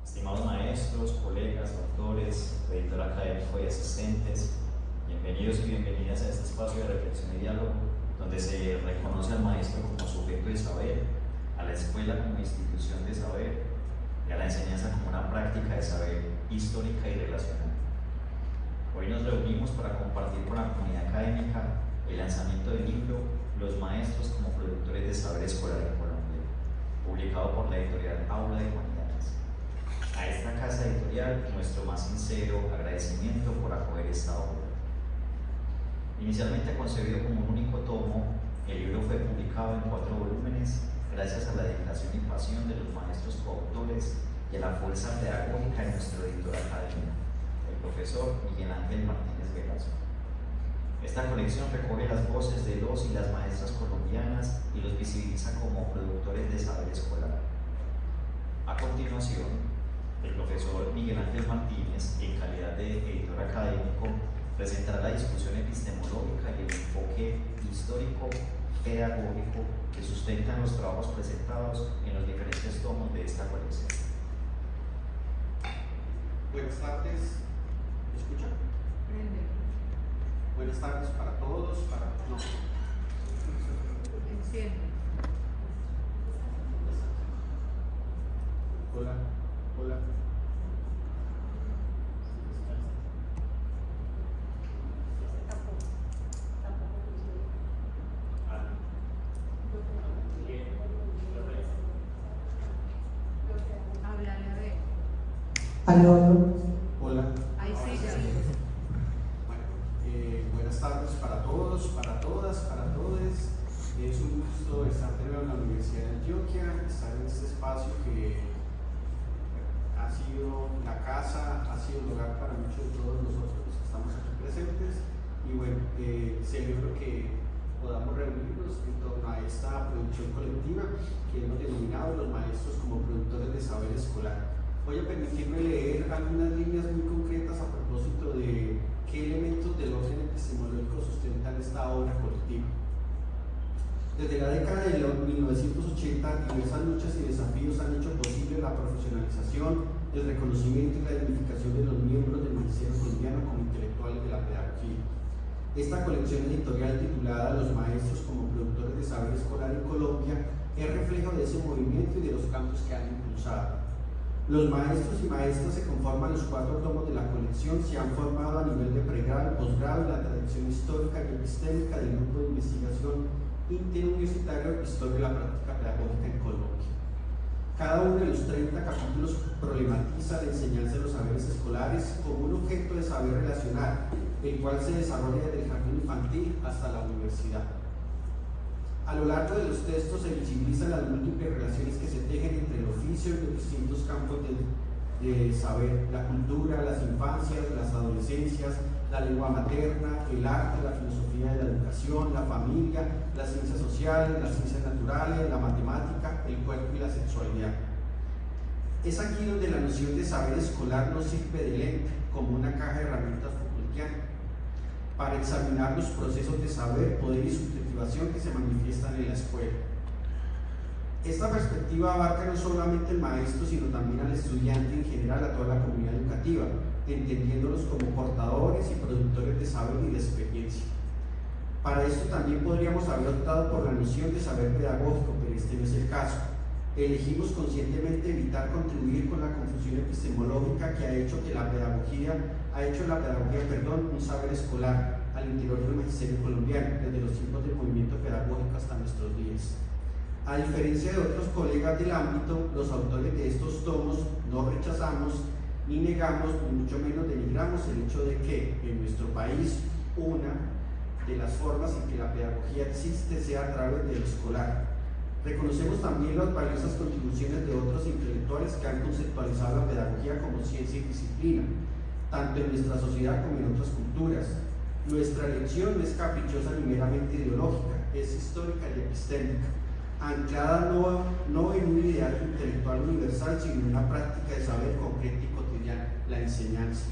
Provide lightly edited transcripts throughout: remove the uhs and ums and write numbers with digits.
Estimados maestros, colegas, autores, editor académico y asistentes, bienvenidos y bienvenidas a este espacio de reflexión y diálogo, donde se reconoce al maestro como sujeto de saber, a la escuela como institución de saber y a la enseñanza como una práctica de saber histórica y relacional. Hoy nos reunimos para compartir con la comunidad académica el lanzamiento del libro Los maestros como productores de saber escolar en Colombia, publicado por la editorial Aula de Humanidades. A esta casa editorial, nuestro más sincero agradecimiento por acoger esta obra. Inicialmente concebido como un único tomo, el libro fue publicado en 4 volúmenes gracias a la dedicación y pasión de los maestros coautores y a la fuerza pedagógica de nuestro editor académico, el profesor Miguel Ángel Martínez Velasco. Esta colección recoge las voces de los y las maestras colombianas y los visibiliza como productores de saber escolar. A continuación, el profesor Miguel Ángel Martínez, en calidad de editor académico, presentará la discusión epistemológica y el enfoque histórico-pedagógico que sustentan los trabajos presentados en los diferentes tomos de esta colección. Buenas tardes, ¿me escuchan? Buenas tardes para todos, no. Enciende. Hola, hola. Háblale, a ver. Aló. Hola. Ahí sí, ya. Bueno, buenas tardes para todos, para todas, para todes. Es un gusto estar de nuevo en la Universidad de Antioquia, estar en este espacio que ha sido la casa, ha sido el hogar para muchos de todos nosotros los que estamos aquí presentes. Y bueno, celebro que podamos reunirnos en torno a esta producción colectiva que hemos denominado los maestros como productores de saber escolar. Voy a permitirme leer algunas líneas muy concretas a propósito de qué elementos del orden epistemológico sustentan esta obra colectiva. Desde la década de los 1980, diversas luchas y desafíos han hecho posible la profesionalización, el reconocimiento y la identificación de los miembros del magisterio colombiano como intelectuales de la pedagogía. Esta colección editorial titulada Los maestros como productores de saber escolar en Colombia es reflejo de ese movimiento y de los cambios que han impulsado. Los maestros y maestras se conforman los 4 tomos de la colección, se han formado a nivel de pregrado y posgrado en la tradición histórica y epistémica del grupo de investigación interuniversitario Historia de la Práctica Pedagógica en Colombia. Cada uno de los 30 capítulos problematiza la enseñanza de los saberes escolares como un objeto de saber relacionar, el cual se desarrolla desde el jardín infantil hasta la universidad. A lo largo de los textos se visibilizan las múltiples relaciones que se tejen entre el oficio y los distintos campos de saber, la cultura, las infancias, las adolescencias, la lengua materna, el arte, la filosofía de la educación, la familia, las ciencias sociales, las ciencias naturales, la matemática, el cuerpo y la sexualidad. Es aquí donde la noción de saber escolar nos sirve de lente, como una caja de herramientas Foucaultiana, para examinar los procesos de saber, poder y subjetivación que se manifiestan en la escuela. Esta perspectiva abarca no solamente al maestro, sino también al estudiante en general, a toda la comunidad educativa, entendiéndolos como portadores y productores de saber y de experiencia. Para esto también podríamos haber optado por la noción de saber pedagógico, pero este no es el caso. Elegimos conscientemente evitar contribuir con la confusión epistemológica que ha hecho la pedagogía un saber escolar al interior del magisterio colombiano, desde los tiempos del movimiento pedagógico hasta nuestros días. A diferencia de otros colegas del ámbito, los autores de estos tomos no rechazamos, ni negamos, ni mucho menos denigramos el hecho de que en nuestro país una de las formas en que la pedagogía existe sea a través del escolar. Reconocemos también las valiosas contribuciones de otros intelectuales que han conceptualizado la pedagogía como ciencia y disciplina, tanto en nuestra sociedad como en otras culturas. Nuestra elección no es caprichosa ni meramente ideológica, es histórica y epistémica, anclada no en un ideal intelectual universal, sino en una práctica de saber concreta y cotidiana, la enseñanza.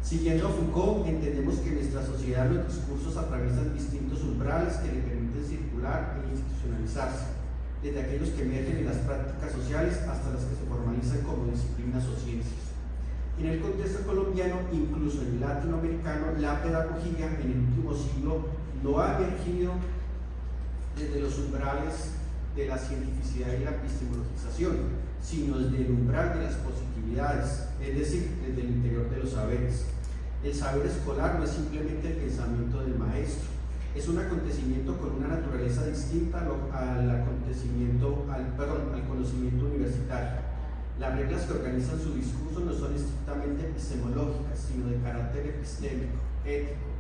Siguiendo a Foucault, entendemos que en nuestra sociedad los discursos atraviesan distintos umbrales que le permiten circular e institucionalizarse, desde aquellos que emergen en las prácticas sociales hasta las que se formalizan como disciplinas o ciencias. En el contexto colombiano, incluso en el latinoamericano, la pedagogía en el último siglo no ha emergido desde los umbrales de la cientificidad y la epistemologización, sino desde el umbral de las positividades, es decir, desde el interior de los saberes. El saber escolar no es simplemente el pensamiento del maestro, es un acontecimiento con una naturaleza distinta al conocimiento universitario. Las reglas que organizan su discurso no son estrictamente epistemológicas, sino de carácter epistémico, ético,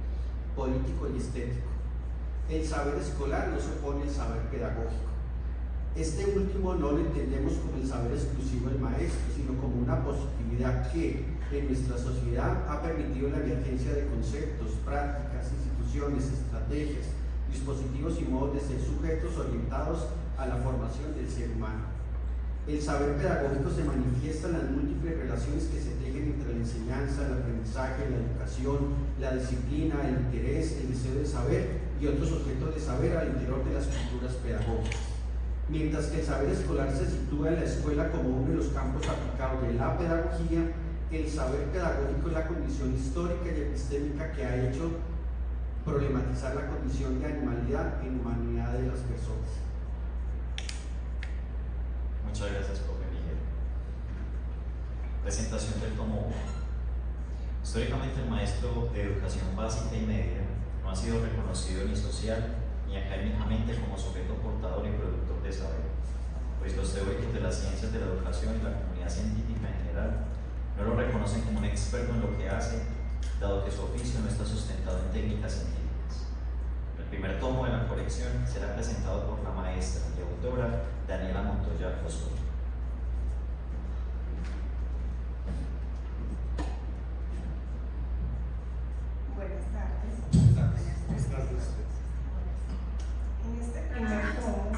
político y estético. El saber escolar no se opone al saber pedagógico. Este último no lo entendemos como el saber exclusivo del maestro, sino como una positividad que, en nuestra sociedad, ha permitido la emergencia de conceptos, prácticas, instituciones, estrategias, dispositivos y modos de ser sujetos orientados a la formación del ser humano. El saber pedagógico se manifiesta en las múltiples relaciones que se tejen entre la enseñanza, el aprendizaje, la educación, la disciplina, el interés, el deseo de saber y otros objetos de saber al interior de las culturas pedagógicas. Mientras que el saber escolar se sitúa en la escuela como uno de los campos aplicados de la pedagogía, el saber pedagógico es la condición histórica y epistémica que ha hecho problematizar la condición de animalidad en humanidad de las personas. Muchas gracias, profe Miguel. Presentación del tomo 1. Históricamente, el maestro de educación básica y media no ha sido reconocido ni social ni académicamente como sujeto portador y productor de saber, pues los teóricos de las ciencias de la educación y la comunidad científica en general no lo reconocen como un experto en lo que hace, dado que su oficio no está sustentado en técnicas científicas. El primer tomo de la colección será presentado por la maestra y autora Daniela Montoya Osorio. Buenas tardes. Buenas tardes. En este primer tomo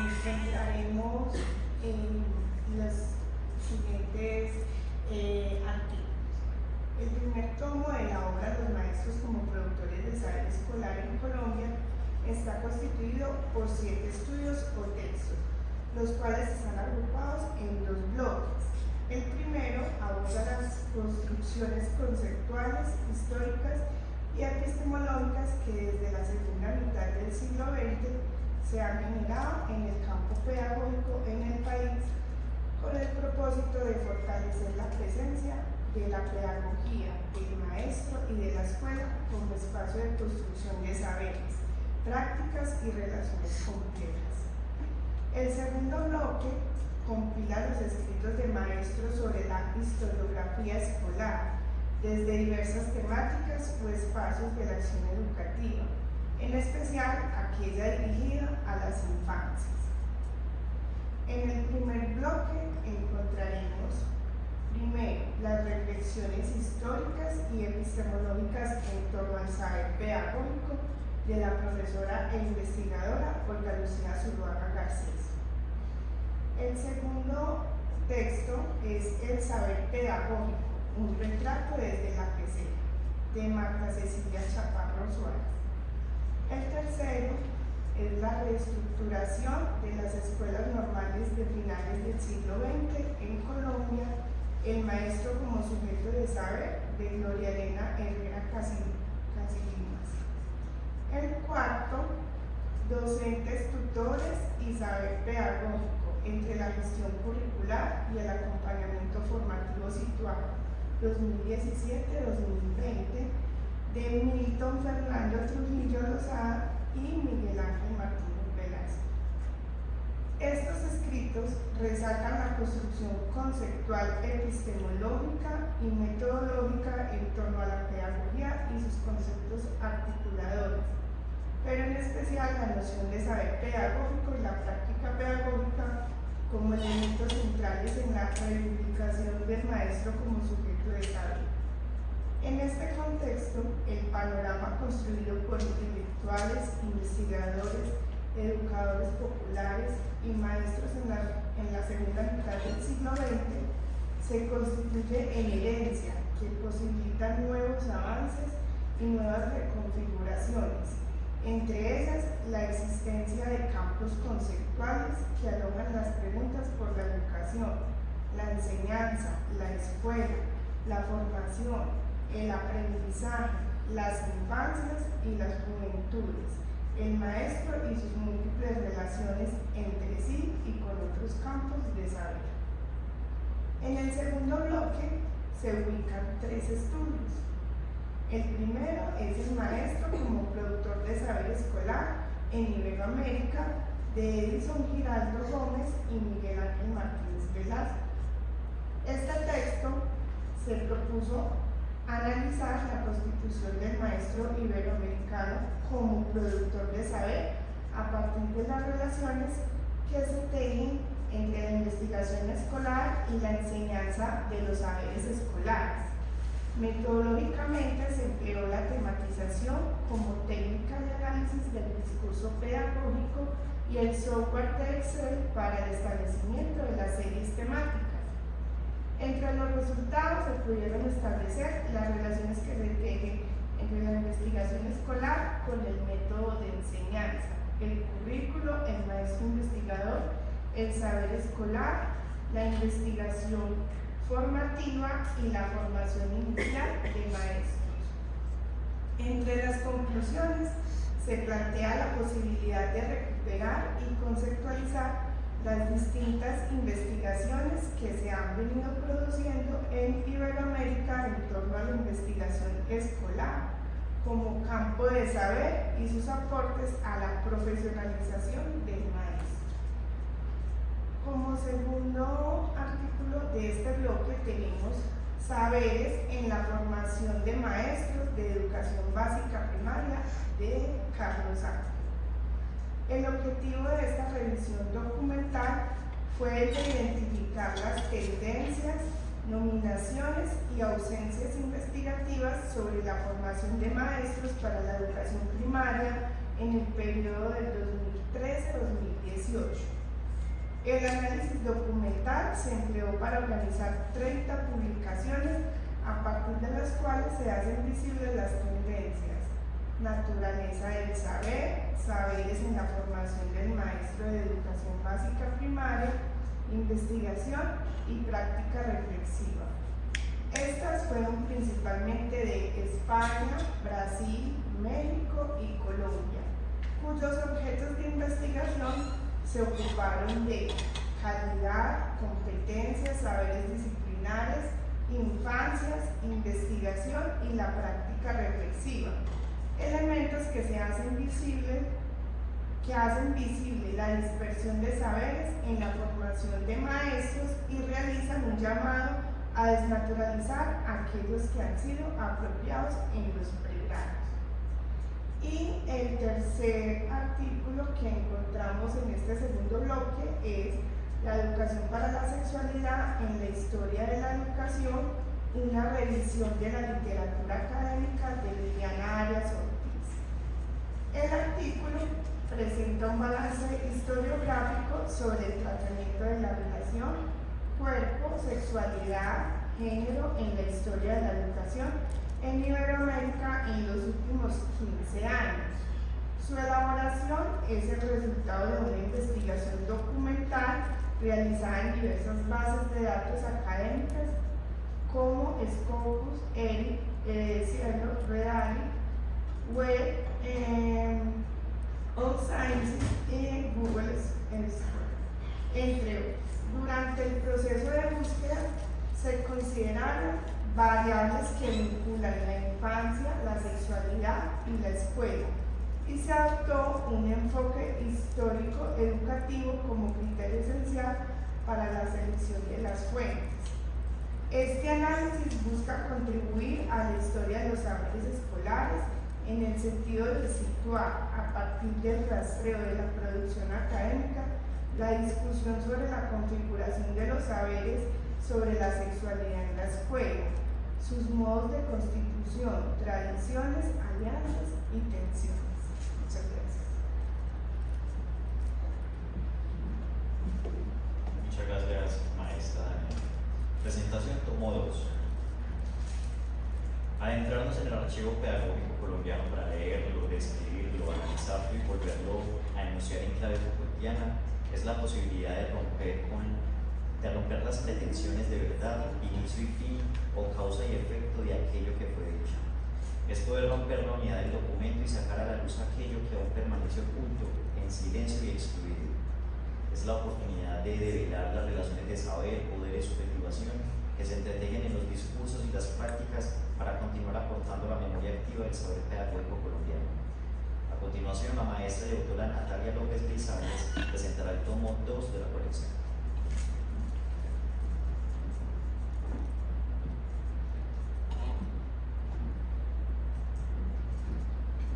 encontraremos los siguientes artículos. El primer tomo de la obra Los maestros como productores de saber escolar en Colombia está constituido por 7 estudios o textos, los cuales están agrupados en 2 bloques. El primero aborda las construcciones conceptuales, históricas y epistemológicas que desde la segunda mitad del siglo XX se han generado en el campo pedagógico en el país con el propósito de fortalecer la presencia de la pedagogía, del maestro y de la escuela como espacio de construcción de saberes, prácticas y relaciones complejas. El segundo bloque compila los escritos de maestros sobre la historiografía escolar, desde diversas temáticas o espacios de la acción educativa, en especial aquella dirigida a las infancias. En el primer bloque encontraremos, primero, las reflexiones históricas y epistemológicas en torno al saber pedagógico de la profesora e investigadora Olga Lucía Zuluaga Garcés. El segundo texto es El saber pedagógico, un retrato desde la pecera, de Marta Cecilia Chaparro Suárez. El tercero es la reestructuración de las escuelas normales de finales del siglo XX en Colombia, el maestro como sujeto de saber, de Gloria Elena Herrera Casilimas. El cuarto, docentes, tutores y saber pedagógico entre la gestión curricular y el acompañamiento formativo situado 2017-2020 de Milton Fernando Trujillo Lozada y Miguel Ángel Martínez Velázquez. Estos escritos resaltan la construcción conceptual, epistemológica y metodológica en torno a la pedagogía y sus conceptos articuladores, pero en especial la noción de saber pedagógico y la práctica pedagógica como elementos centrales en la reivindicación del maestro como sujeto de saber. En este contexto, el panorama construido por intelectuales, investigadores, educadores populares y maestros en la segunda mitad del siglo XX se constituye en herencia que posibilitan nuevos avances y nuevas reconfiguraciones, entre ellas la existencia de campos conceptuales que alojan las preguntas por la educación, la enseñanza, la escuela, la formación, el aprendizaje, las infancias y las juventudes, el maestro y sus múltiples relaciones entre sí y con otros campos de saber. En el segundo bloque se ubican 3 estudios. El primero es el maestro como productor de saber escolar en Iberoamérica de Edison Giraldo Gómez y Miguel Ángel Martínez Velasco. Este texto se propuso analizar la constitución del maestro iberoamericano como productor de saber a partir de las relaciones que se tejen entre la investigación escolar y la enseñanza de los saberes escolares. Metodológicamente se empleó la tematización como técnica de análisis del discurso pedagógico y el software de Excel para el establecimiento de las series temáticas. Entre los resultados se pudieron establecer las relaciones que se tejen entre la investigación escolar con el método de enseñanza, el currículo, el maestro investigador, el saber escolar, la investigación formativa y la formación inicial de maestros. Entre las conclusiones se plantea la posibilidad de recuperar y conceptualizar las distintas investigaciones que se han venido produciendo en Iberoamérica en torno a la investigación escolar como campo de saber y sus aportes a la profesionalización del maestro. Como segundo artículo de este bloque tenemos saberes en la formación de maestros de educación básica primaria de Carlos Ángel. El objetivo de esta revisión documental fue el de identificar las tendencias, nominaciones y ausencias investigativas sobre la formación de maestros para la educación primaria en el periodo del 2013-2018. El análisis documental se empleó para organizar 30 publicaciones a partir de las cuales se hacen visibles las tendencias: naturaleza del saber, saberes en la formación del maestro de educación básica primaria, investigación y práctica reflexiva. Estas fueron principalmente de España, Brasil, México y Colombia, cuyos objetos de investigación se ocuparon de calidad, competencias, saberes disciplinares, infancias, investigación y la práctica reflexiva. Elementos que hacen visible la dispersión de saberes en la formación de maestros y realizan un llamado a desnaturalizar aquellos que han sido apropiados en los pregrados. Y el tercer artículo que encontramos en este segundo bloque es la educación para la sexualidad en la historia de la educación, una revisión de la literatura académica de Liliana Arias Ortiz. El artículo presenta un balance historiográfico sobre el tratamiento de la relación cuerpo, sexualidad, género en la historia de la educación en Iberoamérica en los últimos 15 años. Su elaboración es el resultado de una investigación documental realizada en diversas bases de datos académicas como Scopus, ERIC, Cielo, Reali, Web, All Sciences y Google Scholar, entre otros. Durante el proceso de búsqueda se consideraron variables que vinculan la infancia, la sexualidad y la escuela, y se adoptó un enfoque histórico educativo como criterio esencial para la selección de las fuentes. Este análisis busca contribuir a la historia de los saberes escolares en el sentido de situar, a partir del rastreo de la producción académica, la discusión sobre la configuración de los saberes sobre la sexualidad en la escuela, sus modos de constitución, tradiciones, alianzas y tensiones. Muchas gracias. Muchas gracias, maestra Daniela. Presentación tomo 2. adentrarnos en el archivo pedagógico colombiano para leerlo, describirlo, analizarlo y volverlo a enunciar en clave Foucaultiana es la posibilidad de romper las pretensiones de verdad, inicio y fin o causa y efecto de aquello que fue dicho. Es poder romper la unidad del documento y sacar a la luz aquello que aún permanece oculto, en silencio y excluido. Es la oportunidad de develar las relaciones de saber, poder y subjetivación que se entretejen en los discursos y las prácticas para continuar aportando la memoria activa del saber pedagógico colombiano. A continuación, la maestra y autora Natalia López Grisales presentará el tomo 2 de la colección.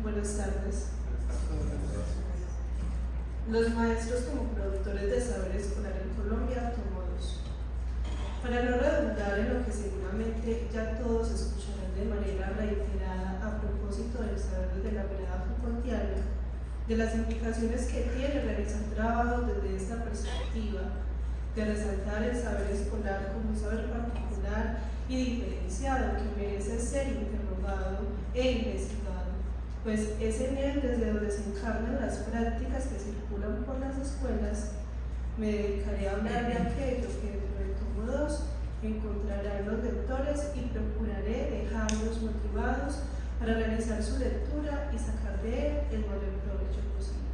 Buenas tardes. Los maestros como productores de saber escolar en Colombia, tomo 2. Para no redundar en lo que seguramente ya todos escucharán de manera reiterada a propósito del saber desde la mirada Foucaultiana, de las implicaciones que tiene realizar trabajos desde esta perspectiva, de resaltar el saber escolar como un saber particular y diferenciado que merece ser interrogado e investigado, pues es en él desde donde se encarnan las prácticas que circulan por las escuelas. Me dedicaré a hablar de aquello que dentro del tomo 2 encontrarán los lectores y procuraré dejarlos motivados para realizar su lectura y sacar de él el mayor provecho posible.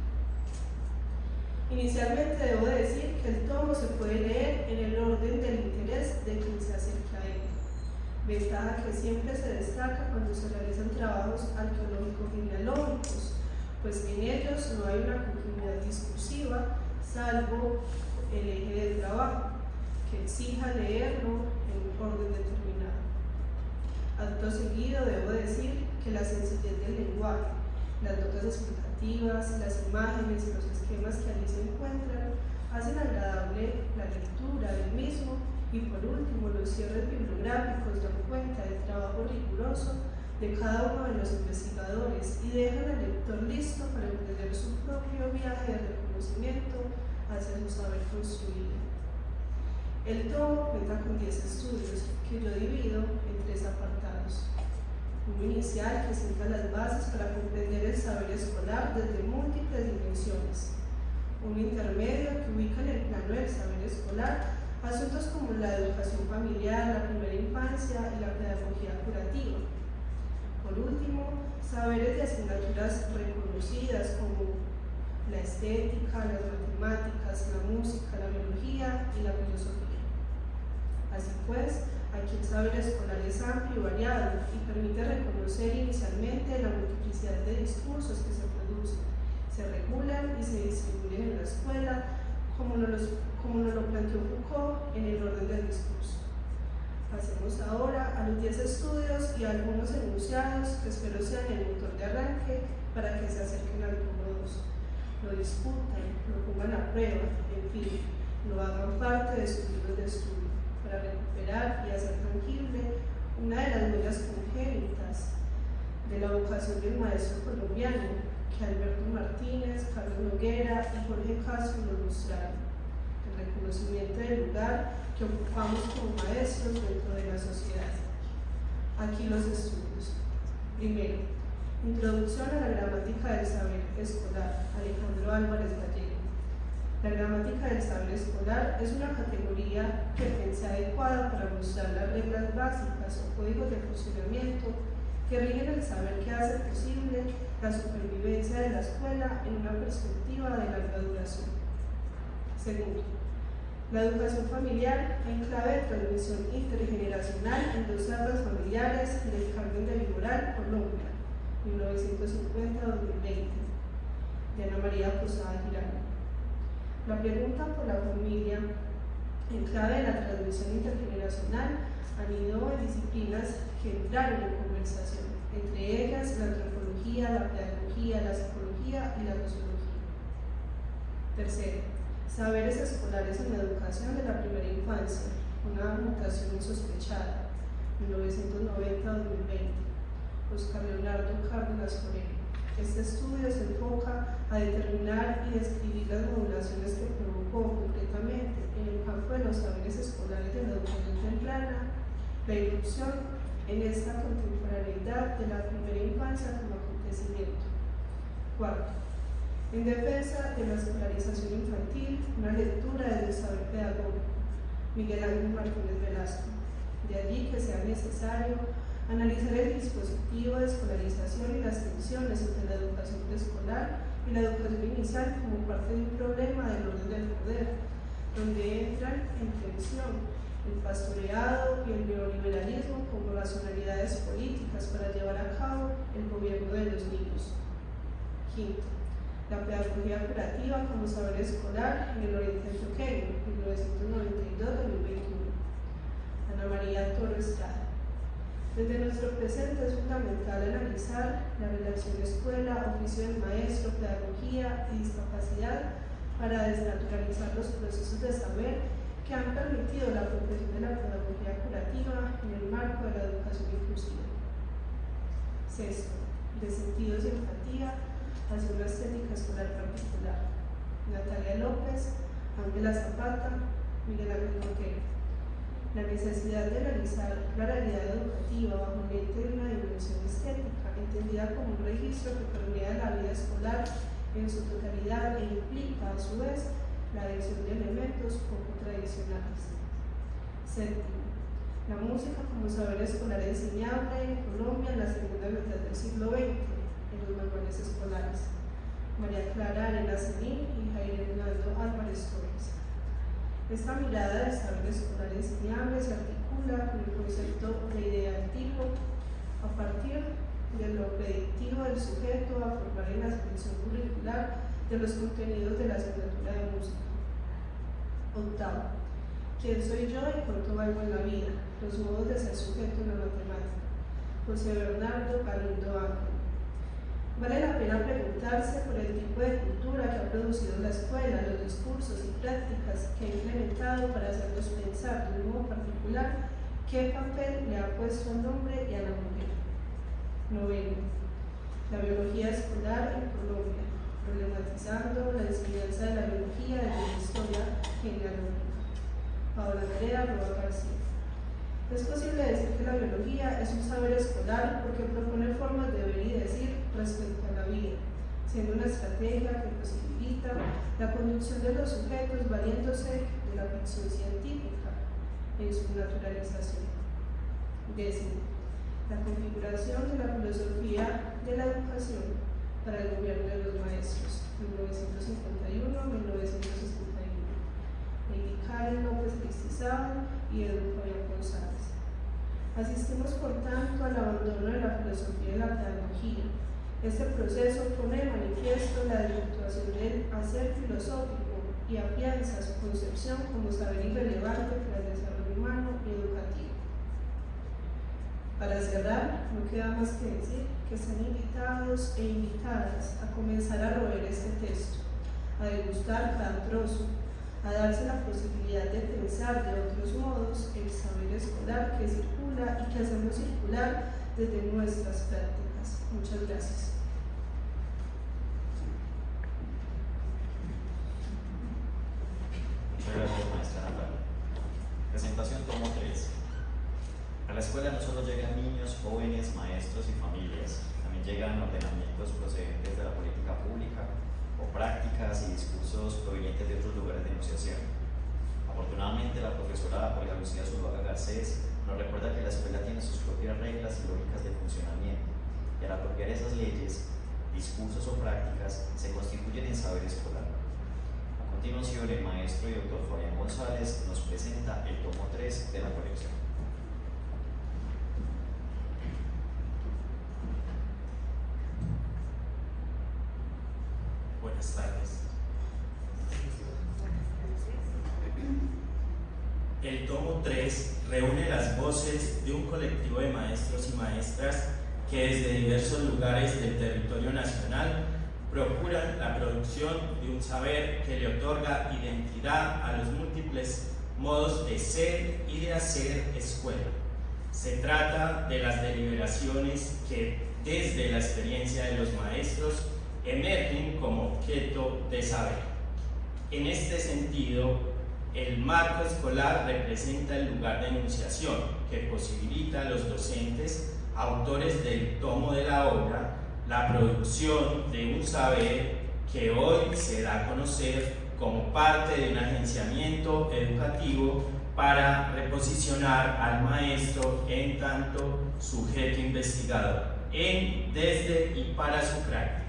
Inicialmente debo decir que el tomo se puede leer en el orden del interés de quien se acerca a él, ventaja que siempre se destaca cuando se realizan trabajos arqueológico-genealógicos, pues en ellos no hay una continuidad discursiva, salvo el eje del trabajo, que exija leerlo en un orden determinado. Acto seguido debo decir que la sencillez del lenguaje, las notas explicativas, las imágenes y los esquemas que allí se encuentran hacen agradable la lectura del mismo. Y por último, los cierres bibliográficos dan cuenta del trabajo riguroso de cada uno de los investigadores y dejan al lector listo para emprender su propio viaje de reconocimiento hacia su saber construido. El tomo cuenta con 10 estudios que yo divido en 3 apartados. Uno inicial que sienta las bases para comprender el saber escolar desde múltiples dimensiones. Uno intermedio que ubica en el plano del saber escolar asuntos como la educación familiar, la primera infancia y la pedagogía curativa. Por último, saberes de asignaturas reconocidas como la estética, las matemáticas, la música, la biología y la filosofía. Así pues, aquí el saber escolar es amplio y variado y permite reconocer inicialmente la multiplicidad de discursos que se producen, se regulan y se distribuyen en la escuela, como nos lo planteó Foucault en el orden del discurso. Pasemos ahora a los 10 estudios y a algunos enunciados que espero sean el motor de arranque para que se acerquen al tomo 2, lo discutan, lo pongan a prueba, en fin, lo hagan parte de sus libros de estudio, para recuperar y hacer tangible una de las huellas congénitas de la vocación del maestro colombiano que Alberto Martínez, Carlos Noguera y Jorge Castro nos mostraron: el reconocimiento del lugar que ocupamos como maestros dentro de la sociedad. Aquí los estudios. Primero, Introducción a la gramática del saber escolar, Alejandro Álvarez Gallego. La gramática del saber escolar es una categoría que pensé adecuada para mostrar las reglas básicas o códigos de funcionamiento que rigen el saber que hace posible la supervivencia de la escuela en una perspectiva de larga duración. Segundo, la educación familiar en clave de transmisión intergeneracional en 2 sagas familiares del Carmen de Viboral, Colombia, 1950-2020, de Ana María Posada Giraldo. La pregunta por la familia en clave de la transmisión intergeneracional anidó en disciplinas que entraron en conversación, entre ellas la antropología, la pedagogía, la psicología y la sociología. Tercero, saberes escolares en la educación de la primera infancia, una mutación insospechada, 1990-2020, Oscar Leonardo Cárdenas Forero. Este estudio se enfoca a determinar y describir las modulaciones que provocó concretamente en el campo de los saberes escolares de la educación temprana la irrupción en esta contemporaneidad de la primera infancia como acontecimiento. Cuarto, en defensa de la escolarización infantil, una lectura del saber pedagógico, Miguel Ángel Martínez Velasco. De allí que sea necesario analizar el dispositivo de escolarización y las tensiones entre la educación preescolar y la educación inicial como parte de un problema del orden del poder, donde entran en tensión el pastoreado y el neoliberalismo como racionalidades políticas para llevar a cabo el gobierno de los niños. Quinto, la pedagogía curativa como saber escolar en el Oriente Antioqueño, 1992-2021. Ana María Torres Estrada. Desde nuestro presente es fundamental analizar la relación escuela, oficio del maestro, pedagogía y discapacidad para desnaturalizar los procesos de saber que han permitido la apropiación de la pedagogía curativa en el marco de la educación inclusiva. Sexto, de sentidos y empatía hacia una estética escolar particular. Natalia López, Ángela Zapata, Miguel Ángel Montero. La necesidad de realizar la realidad educativa bajo un lente de una dimensión estética, entendida como un registro que permea la vida escolar en su totalidad e implica a su vez la adición de elementos poco tradicionales. Séptimo, la música como saber escolar enseñable en Colombia en la segunda mitad del siglo XX en los manuales escolares. María Clara Arenas Celine y Jair Hernando Álvarez Torres. Esta mirada del saber escolar enseñable se articula con el concepto de ideal tipo a partir de lo predictivo del sujeto a formar en la selección curricular de los contenidos de la asignatura de música. Octavo, ¿quién soy yo y cuánto valgo en la vida? Los modos de ser sujeto en la matemática. José Bernardo Galindo Ángel. Vale la pena preguntarse por el tipo de cultura que ha producido la escuela, los discursos y prácticas que ha implementado para hacernos pensar de un modo particular qué papel le ha puesto al hombre y a la mujer. Noveno, la biología escolar en Colombia, problematizando la enseñanza de la biología desde la historia genealógica. Paola Andrea Roa García. Es posible decir que la biología es un saber escolar porque propone formas de ver y decir respecto a la vida, siendo una estrategia que posibilita la conducción de los sujetos valiéndose de la ficción científica en su naturalización. Décimo, la configuración de la filosofía de la educación para el gobierno de los maestros, 1951-1961. Lady Karen López Cristizado y Edu Fabián González. Asistimos por tanto al abandono de la filosofía de la pedagogía. Este proceso pone de manifiesto la desvirtuación del hacer filosófico y afianza su concepción como saber irrelevante para el desarrollo humano y educativo. Para cerrar, no queda más que decir que están invitados e invitadas a comenzar a roer este texto, a degustar cada trozo, a darse la posibilidad de pensar de otros modos el saber escolar que circula y que hacemos circular desde nuestras prácticas. Muchas gracias. Muchas gracias, maestra Natalia. Presentación tomo 3. A la escuela no solo llegan niños, jóvenes, maestros y familias, también llegan ordenamientos procedentes de la política pública o prácticas y discursos provenientes de otros lugares de negociación. Afortunadamente, la profesora Olga Lucía Zuluaga Garcés nos recuerda que la escuela tiene sus propias reglas y lógicas de funcionamiento, y al apropiar esas leyes, discursos o prácticas se constituyen en saber escolar. A continuación, el maestro y doctor Fabián González nos presenta el tomo 3 de la colección. Buenas tardes. El tomo 3 reúne las voces de un colectivo de maestros y maestras que desde diversos lugares del territorio nacional procuran la producción de un saber que le otorga identidad a los múltiples modos de ser y de hacer escuela. Se trata de las deliberaciones que desde la experiencia de los maestros emergen como objeto de saber. En este sentido, El marco escolar representa el lugar de enunciación que posibilita a los docentes, autores del tomo de la obra, la producción de un saber que hoy se da a conocer como parte de un agenciamiento educativo para reposicionar al maestro en tanto sujeto investigador, desde y para su práctica.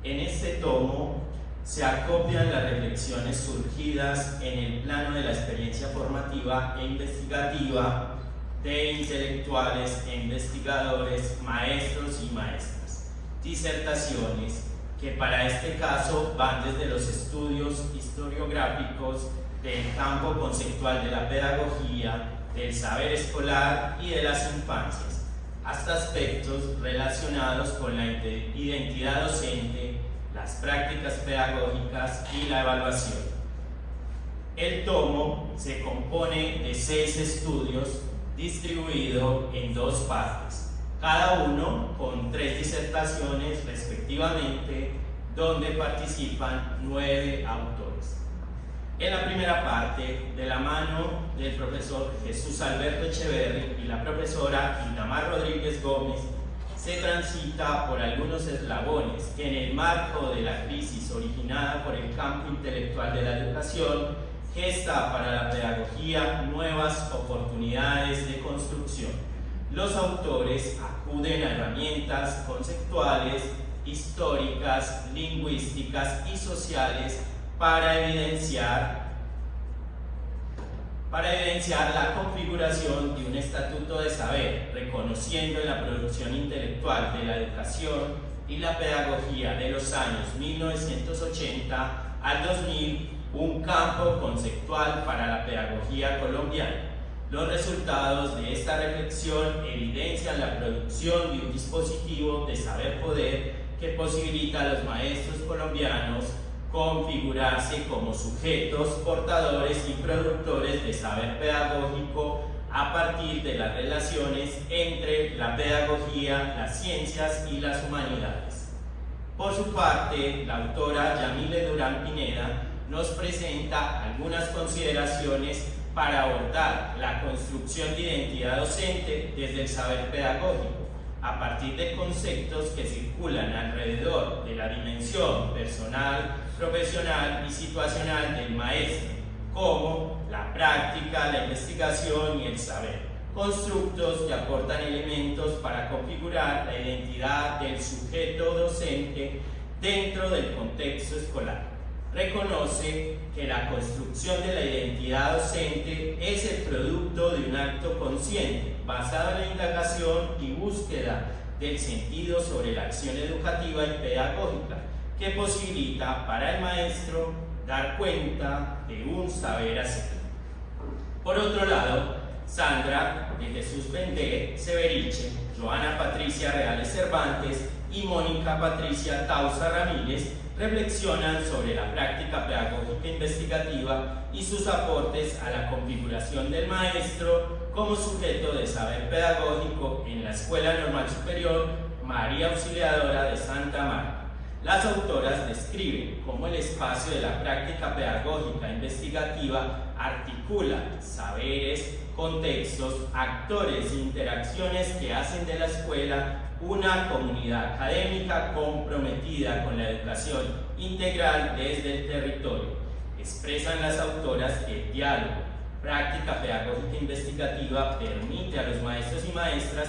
En este tomo se acopian las reflexiones surgidas en el plano de la experiencia formativa e investigativa de intelectuales e investigadores, maestros y maestras, disertaciones que para este caso van desde los estudios historiográficos del campo conceptual de la pedagogía, del saber escolar y de las infancias, hasta aspectos relacionados con la identidad docente, las prácticas pedagógicas y la evaluación. El tomo se compone de 6 estudios distribuidos en 2 partes, cada uno con 3 disertaciones respectivamente, donde participan 9 autores. En la primera parte, de la mano del profesor Jesús Alberto Echeverri y la profesora Itamar Rodríguez Gómez, se transita por algunos eslabones que en el marco de la crisis originada por el campo intelectual de la educación gesta para la pedagogía nuevas oportunidades de construcción. Los autores acuden a herramientas conceptuales, históricas, lingüísticas y sociales para evidenciar la configuración de un estatuto de saber, reconociendo en la producción intelectual de la educación y la pedagogía de los años 1980 al 2000 un campo conceptual para la pedagogía colombiana. Los resultados de esta reflexión evidencian la producción de un dispositivo de saber-poder que posibilita a los maestros colombianos configurarse como sujetos portadores y productores de saber pedagógico a partir de las relaciones entre la pedagogía, las ciencias y las humanidades. Por su parte, la autora Yamile Durán Pineda nos presenta algunas consideraciones para abordar la construcción de identidad docente desde el saber pedagógico, a partir de conceptos que circulan alrededor de la dimensión personal, profesional y situacional del maestro, como la práctica, la investigación y el saber, constructos que aportan elementos para configurar la identidad del sujeto docente dentro del contexto escolar. Reconoce que la construcción de la identidad docente es el producto de un acto consciente, basado en la indagación y búsqueda del sentido sobre la acción educativa y pedagógica, que posibilita para el maestro dar cuenta de un saber hacer. Por otro lado, Sandra de Jesús Bender Severiche, Joana Patricia Reales Cervantes y Mónica Patricia Tausa Ramírez reflexionan sobre la práctica pedagógica investigativa y sus aportes a la configuración del maestro como sujeto de saber pedagógico en la Escuela Normal Superior María Auxiliadora de Santa Marta. Las autoras describen cómo el espacio de la práctica pedagógica investigativa articula saberes, contextos, actores e interacciones que hacen de la escuela una comunidad académica comprometida con la educación integral desde el territorio. Expresan las autoras que el diálogo, práctica pedagógica investigativa permite a los maestros y maestras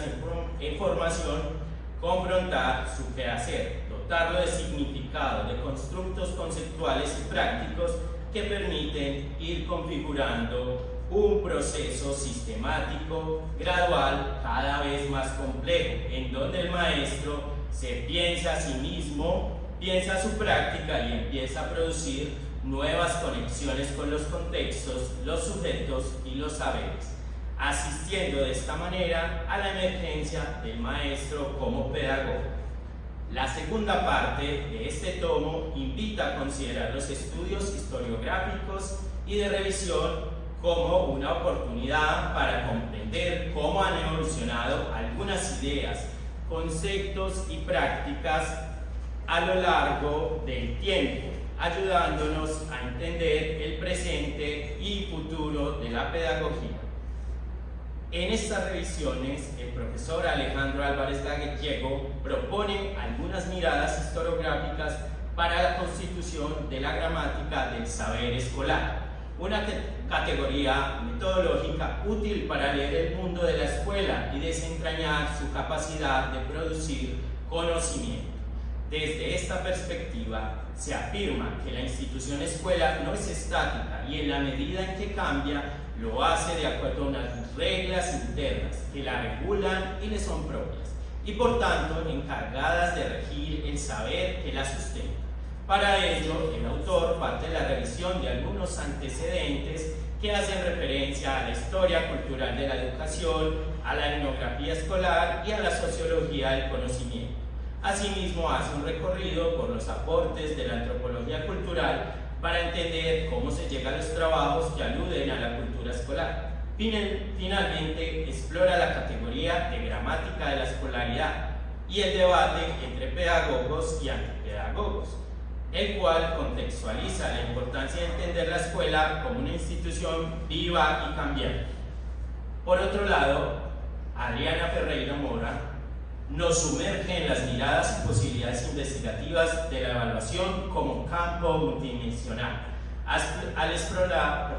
en formación confrontar su quehacer, dotarlo de significado, de constructos conceptuales y prácticos que permiten ir configurando un proceso sistemático, gradual, cada vez más complejo, en donde el maestro se piensa a sí mismo, piensa su práctica y empieza a producir nuevas conexiones con los contextos, los sujetos y los saberes, asistiendo de esta manera a la emergencia del maestro como pedagogo. La segunda parte de este tomo invita a considerar los estudios historiográficos y de revisión como una oportunidad para comprender cómo han evolucionado algunas ideas, conceptos y prácticas a lo largo del tiempo, ayudándonos a entender el presente y futuro de la pedagogía. En estas revisiones, el profesor Alejandro Álvarez Gallego propone algunas miradas historiográficas para la constitución de la gramática del saber escolar, una categoría metodológica útil para leer el mundo de la escuela y desentrañar su capacidad de producir conocimiento. Desde esta perspectiva, se afirma que la institución escuela no es estática y en la medida en que cambia, lo hace de acuerdo a unas reglas internas que la regulan y le son propias, y por tanto encargadas de regir el saber que la sustenta. Para ello, el autor parte de la revisión de algunos antecedentes que hacen referencia a la historia cultural de la educación, a la etnografía escolar y a la sociología del conocimiento. Asimismo, hace un recorrido por los aportes de la antropología cultural para entender cómo se llega a los trabajos que aluden a la cultura escolar. Finalmente, explora la categoría de gramática de la escolaridad y el debate entre pedagogos y antipedagogos, el cual contextualiza la importancia de entender la escuela como una institución viva y cambiante. Por otro lado, Adriana Ferreira Mora nos sumerge en las miradas y posibilidades investigativas de la evaluación como campo multidimensional, al explorar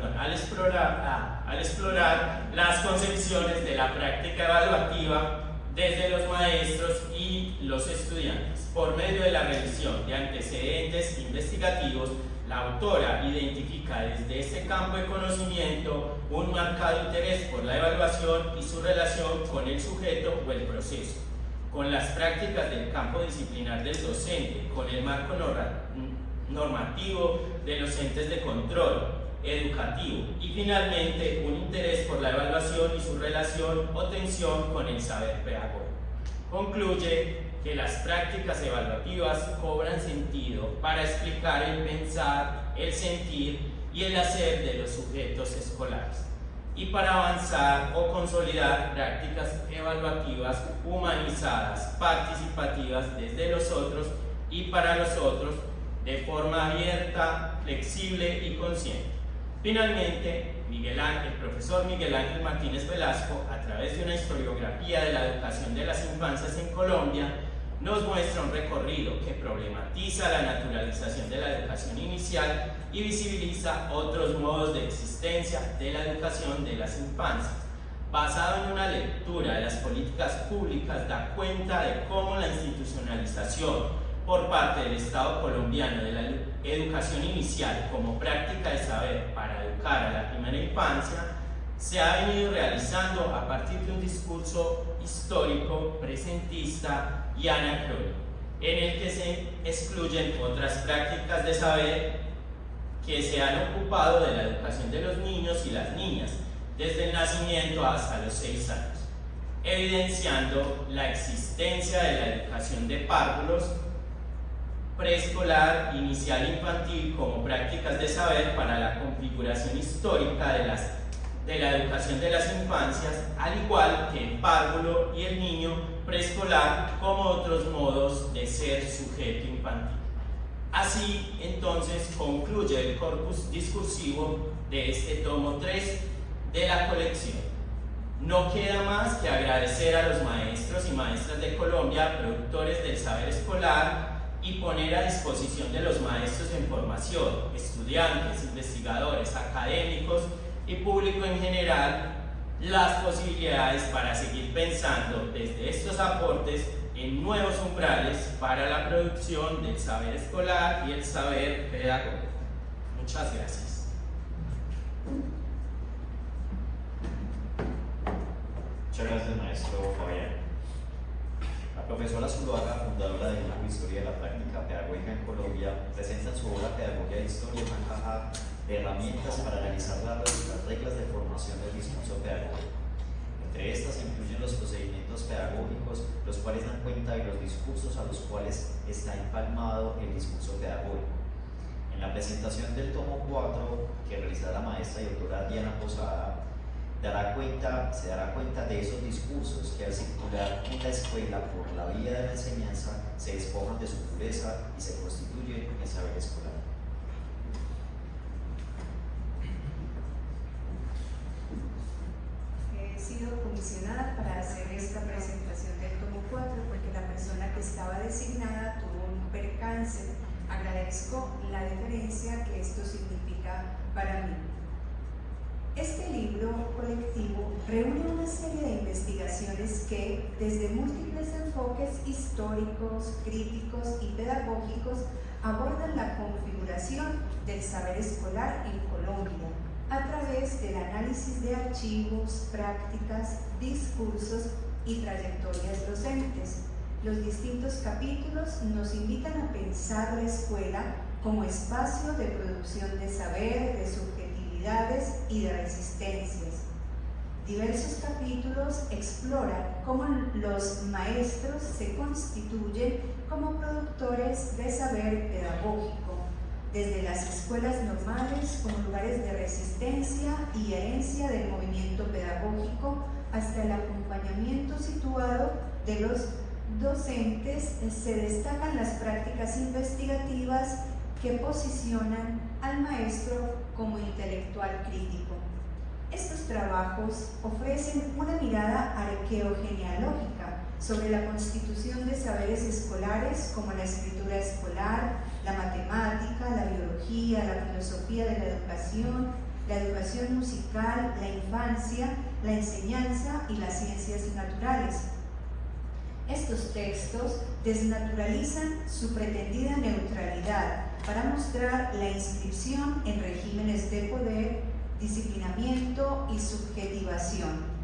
las concepciones de la práctica evaluativa desde los maestros y los estudiantes. Por medio de la revisión de antecedentes investigativos, la autora identifica desde este campo de conocimiento un marcado interés por la evaluación y su relación con el sujeto o el proceso, con las prácticas del campo disciplinar del docente, con el marco normativo de los entes de control educativo y finalmente un interés por la evaluación y su relación o tensión con el saber pedagógico. Concluye que las prácticas evaluativas cobran sentido para explicar el pensar, el sentir y el hacer de los sujetos escolares, y para avanzar o consolidar prácticas evaluativas humanizadas, participativas desde los otros y para los otros, de forma abierta, flexible y consciente. Finalmente, el profesor Miguel Ángel Martínez Velasco, a través de una historiografía de la educación de las infancias en Colombia, nos muestra un recorrido que problematiza la naturalización de la educación inicial y visibiliza otros modos de existencia de la educación de las infancias. Basado en una lectura de las políticas públicas, da cuenta de cómo la institucionalización por parte del Estado colombiano de la educación inicial como práctica de saber para educar a la primera infancia se ha venido realizando a partir de un discurso histórico, presentista y anacrónico, en el que se excluyen otras prácticas de saber que se han ocupado de la educación de los niños y las niñas desde el nacimiento hasta los 6 años, evidenciando la existencia de la educación de párvulos, preescolar, inicial e infantil como prácticas de saber para la configuración histórica de la educación de las infancias, al igual que el párvulo y el niño preescolar como otros modos de ser sujeto infantil. Así, entonces, concluye el corpus discursivo de este tomo 3 de la colección. No queda más que agradecer a los maestros y maestras de Colombia, productores del saber escolar, y poner a disposición de los maestros en formación, estudiantes, investigadores, académicos y público en general, las posibilidades para seguir pensando desde estos aportes en nuevos umbrales para la producción del saber escolar y el saber pedagógico. Muchas gracias. Muchas gracias, maestro Fabián. La profesora Zuluaga, fundadora del Grupo Historia de la Práctica Pedagógica en Colombia, presenta en su obra Pedagogía de Historia una caja de herramientas para analizar las reglas de formación del discurso pedagógico. Entre estas se incluyen los procedimientos pedagógicos, los cuales dan cuenta de los discursos a los cuales está empalmado el discurso pedagógico. En la presentación del tomo 4, que realizará la maestra y doctora Diana Posada, se dará cuenta de esos discursos que al circular en la escuela por la vía de la enseñanza se despojan de su pureza y se constituyen en saber escolar. comisionada para hacer esta presentación del tomo 4 porque la persona que estaba designada tuvo un percance. Agradezco la deferencia que esto significa para mí. Este libro colectivo reúne una serie de investigaciones que, desde múltiples enfoques históricos, críticos y pedagógicos, abordan la configuración del saber escolar en Colombia a través del análisis de archivos, prácticas, discursos y trayectorias docentes. Los distintos capítulos nos invitan a pensar la escuela como espacio de producción de saber, de subjetividades y de resistencias. Diversos capítulos exploran cómo los maestros se constituyen como productores de saber pedagógico, desde las escuelas normales como lugares de resistencia y herencia del movimiento pedagógico hasta el acompañamiento situado de los docentes. Se destacan las prácticas investigativas que posicionan al maestro como intelectual crítico. Estos trabajos ofrecen una mirada arqueogenealógica sobre la constitución de saberes escolares como la escritura escolar, la matemática, la biología, la filosofía de la educación musical, la infancia, la enseñanza y las ciencias naturales. Estos textos desnaturalizan su pretendida neutralidad para mostrar la inscripción en regímenes de poder, disciplinamiento y subjetivación.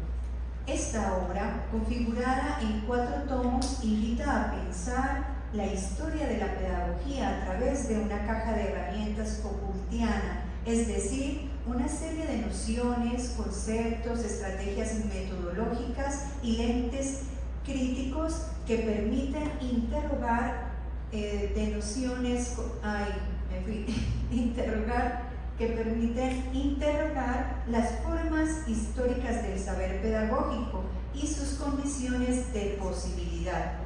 Esta obra, configurada en 4 tomos, invita a pensar la historia de la pedagogía a través de una caja de herramientas Foucaultiana, es decir, una serie de nociones, conceptos, estrategias metodológicas y lentes críticos que permiten interrogar las formas históricas del saber pedagógico y sus condiciones de posibilidad.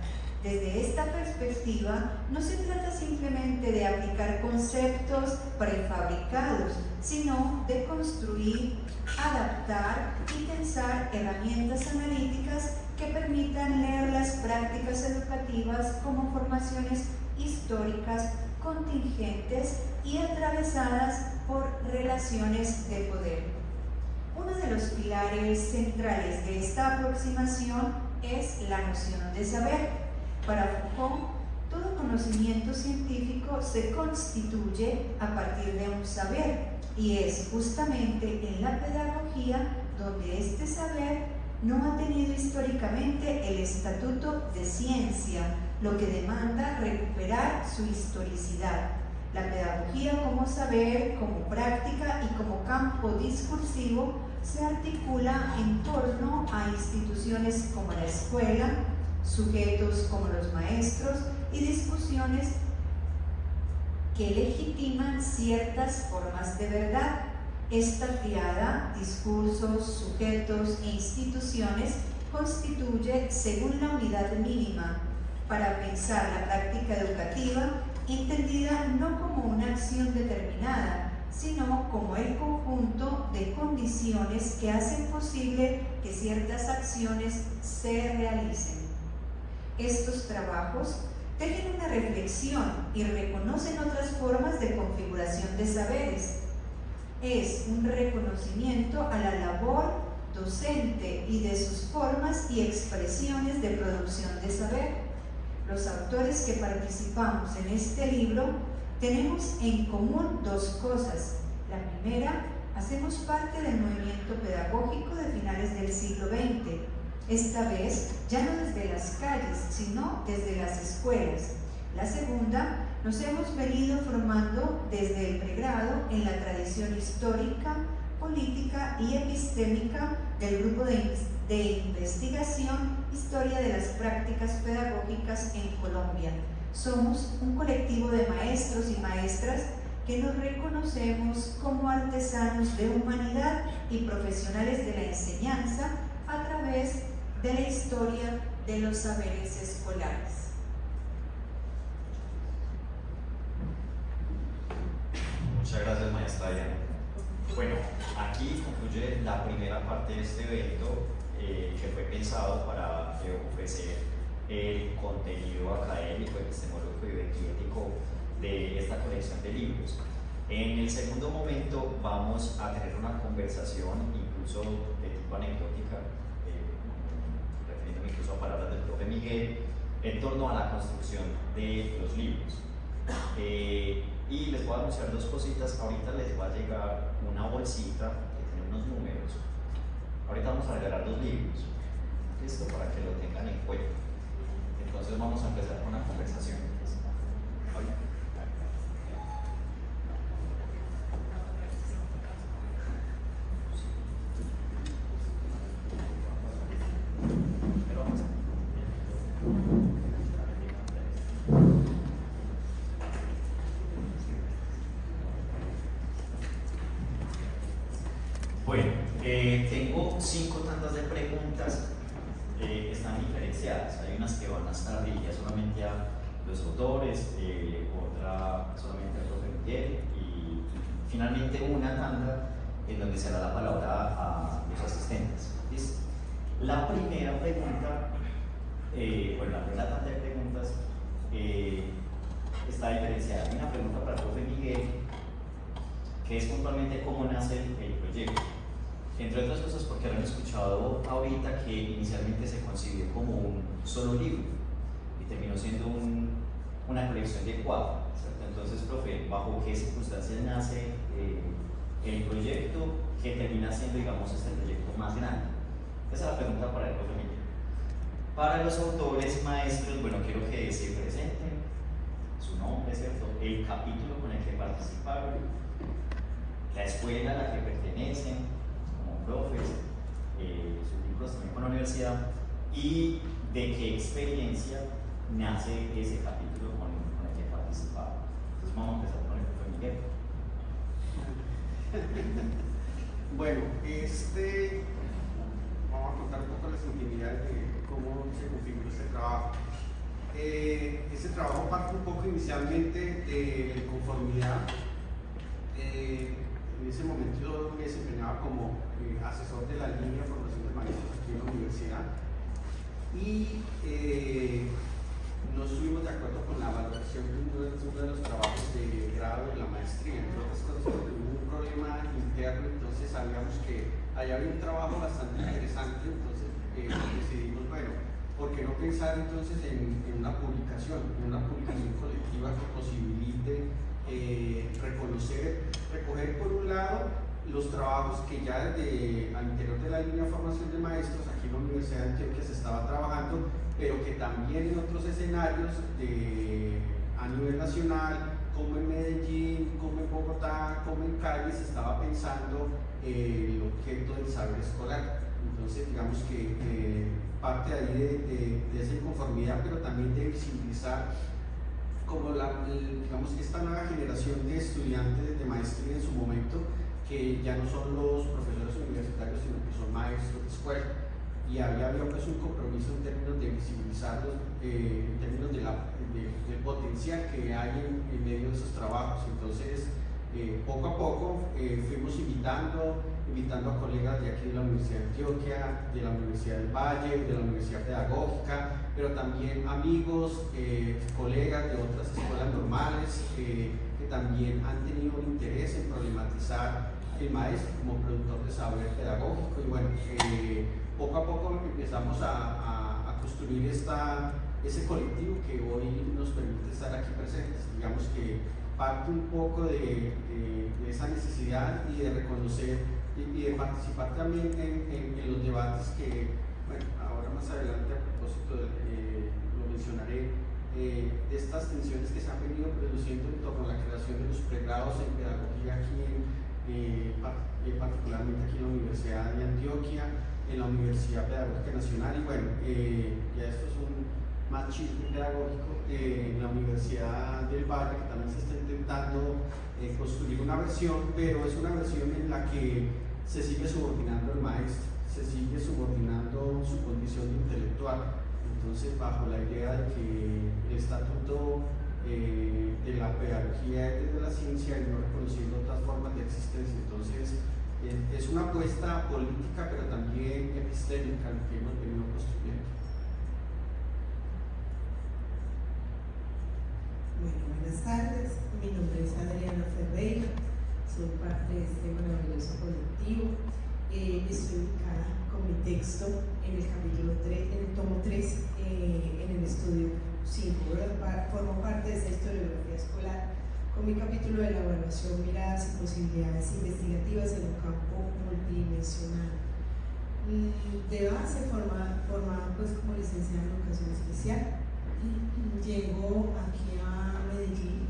Desde esta perspectiva, no se trata simplemente de aplicar conceptos prefabricados, sino de construir, adaptar y pensar herramientas analíticas que permitan leer las prácticas educativas como formaciones históricas contingentes y atravesadas por relaciones de poder. Uno de los pilares centrales de esta aproximación es la noción de saber. Para Foucault, todo conocimiento científico se constituye a partir de un saber, y es justamente en la pedagogía donde este saber no ha tenido históricamente el estatuto de ciencia, lo que demanda recuperar su historicidad. La pedagogía como saber, como práctica y como campo discursivo se articula en torno a instituciones como la escuela, sujetos como los maestros y discusiones que legitiman ciertas formas de verdad. Esta triada, discursos, sujetos e instituciones, constituye, según la unidad mínima para pensar la práctica educativa, entendida no como una acción determinada, sino como el conjunto de condiciones que hacen posible que ciertas acciones se realicen. Estos trabajos tejen una reflexión y reconocen otras formas de configuración de saberes. Es un reconocimiento a la labor docente y de sus formas y expresiones de producción de saber. Los autores que participamos en este libro tenemos en común 2 cosas. La primera, hacemos parte del movimiento pedagógico de finales del siglo XX, esta vez ya no desde las calles, sino desde las escuelas. La segunda, nos hemos venido formando desde el pregrado en la tradición histórica, política y epistémica del grupo de investigación Historia de las Prácticas Pedagógicas en Colombia. Somos un colectivo de maestros y maestras que nos reconocemos como artesanos de humanidad y profesionales de la enseñanza a través de la historia de los saberes escolares. Muchas gracias, maestra Diana. Bueno, aquí concluye la primera parte de este evento. que fue pensado para ofrecer el contenido académico, epistemológico y bioético de esta colección de libros. En el segundo momento vamos a tener una conversación incluso de tipo anecdótica, refiriéndome incluso a palabras del profe Miguel, en torno a la construcción de los libros. Y les voy a anunciar dos cositas. Ahorita les va a llegar una bolsita que tiene unos números. Ahorita vamos a regalar 2 libros, listo, para que lo tengan en cuenta. Entonces vamos a empezar con la conversación. Bueno, tengo 5 tandas de preguntas, están diferenciadas. Hay unas que van a estar dirigidas solamente a los autores, otra solamente al profe Miguel y finalmente una tanda en donde se da la palabra a los asistentes. ¿Listo? La primera pregunta, la primera tanda de preguntas está diferenciada. Hay una pregunta para el profe Miguel que es puntualmente cómo nace el proyecto. Entre otras cosas porque habrán escuchado ahorita que inicialmente se concibió como un solo libro y terminó siendo una colección de 4, ¿cierto? Entonces, profe, ¿bajo qué circunstancias nace el proyecto que termina siendo, digamos, este proyecto más grande? Esa es la pregunta para el profe Miguel. Para los autores, maestros, bueno, quiero que se presenten su nombre, ¿cierto? El capítulo con el que participaron, la escuela a la que pertenecen como profes, sus vínculos también con la universidad y de qué experiencia nace ese capítulo con el que participaron. Entonces vamos a empezar con el profe Miguel. Bueno, vamos a contar un poco las intimidades de cómo se configuró este trabajo. Este trabajo parte un poco inicialmente de conformidad. En ese momento yo me desempeñaba como asesor de la línea de formación de maestros aquí en la universidad y no estuvimos de acuerdo con la valoración de uno de los trabajos de grado de la maestría, entre otras cosas porque hubo un problema interno. Entonces sabíamos que allá había un trabajo bastante interesante. Entonces decidimos, bueno, ¿por qué no pensar entonces en una publicación colectiva que posibilite recoger por un lado los trabajos que ya desde al interior de la línea de formación de maestros aquí en la Universidad de Antioquia se estaba trabajando, pero que también en otros escenarios a nivel nacional, como en Medellín, como en Bogotá, como en Cali, se estaba pensando el objeto del saber escolar. Entonces, digamos que parte ahí de esa inconformidad, pero también de visibilizar como digamos, esta nueva generación de estudiantes de maestría en su momento, que ya no son los profesores universitarios, sino que son maestros de escuela. Y había pues un compromiso en términos de visibilizarlos, en términos del potencial que hay en medio de esos trabajos. Entonces, poco a poco fuimos invitando a colegas de aquí de la Universidad de Antioquia, de la Universidad del Valle, de la Universidad Pedagógica, pero también amigos, colegas de otras escuelas normales que también han tenido un interés en problematizar el maestro como productor de saber pedagógico. Y bueno, poco a poco empezamos a construir ese colectivo que hoy nos permite estar aquí presentes. Digamos que parte un poco de esa necesidad y de reconocer y de participar también en los debates que, bueno, ahora más adelante a propósito lo mencionaré, de estas tensiones que se han venido produciendo en torno a la creación de los pregrados en pedagogía aquí particularmente aquí en la Universidad de Antioquia, en la Universidad Pedagógica Nacional, y bueno, ya esto es un más chisme pedagógico, en la Universidad del Valle, que también se está intentando construir una versión, pero es una versión en la que se sigue subordinando al maestro, se sigue subordinando su condición intelectual. Entonces, bajo la idea de que el estatuto de la pedagogía es desde la ciencia y no reconociendo otras formas de existencia. Entonces, Es una apuesta política, pero también epistémica lo que hemos venido construyendo. Bueno, buenas tardes. Mi nombre es Adriana Ferreira. Soy parte de este maravilloso colectivo. Estoy ubicada con mi texto en el capítulo 3, en el tomo 3, en el estudio 5. Formo parte de esta historiografía escolar con mi capítulo de la evaluación, miradas y posibilidades investigativas en un campo multidimensional. De base, formada pues como licenciada en educación especial, llego aquí a Medellín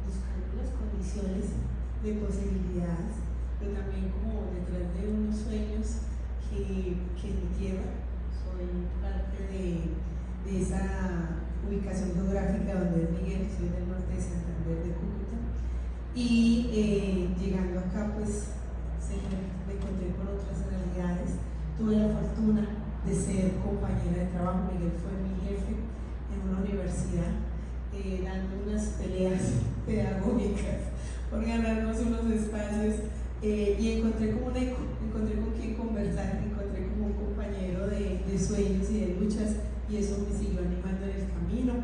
buscando las condiciones de posibilidades, pero también como detrás de unos sueños que es mi tierra. Soy parte de esa ubicación geográfica donde es Miguel, soy del norte de Santander, de Cúcuta, y llegando acá pues me encontré con otras realidades. Tuve la fortuna de ser compañera de trabajo. Miguel fue mi jefe en una universidad, dando unas peleas pedagógicas por ganarnos unos espacios, y encontré como un eco, encontré con quien conversar, encontré como un compañero de sueños y de luchas, y eso me siguió animando en el camino.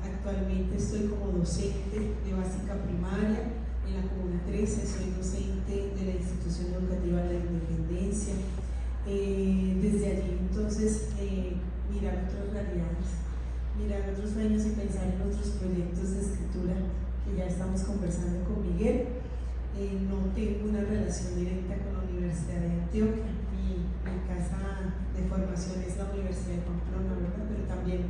Actualmente estoy como docente de básica primaria en la Comuna 13, soy docente de la institución educativa de la Independencia. Desde allí entonces mirar otras realidades, mirar otros sueños y pensar en otros proyectos de escritura que ya estamos conversando con Miguel. No tengo una relación directa con la Universidad de Antioquia. Mi casa de formación es la Universidad de Pamplona, ¿verdad? Pero también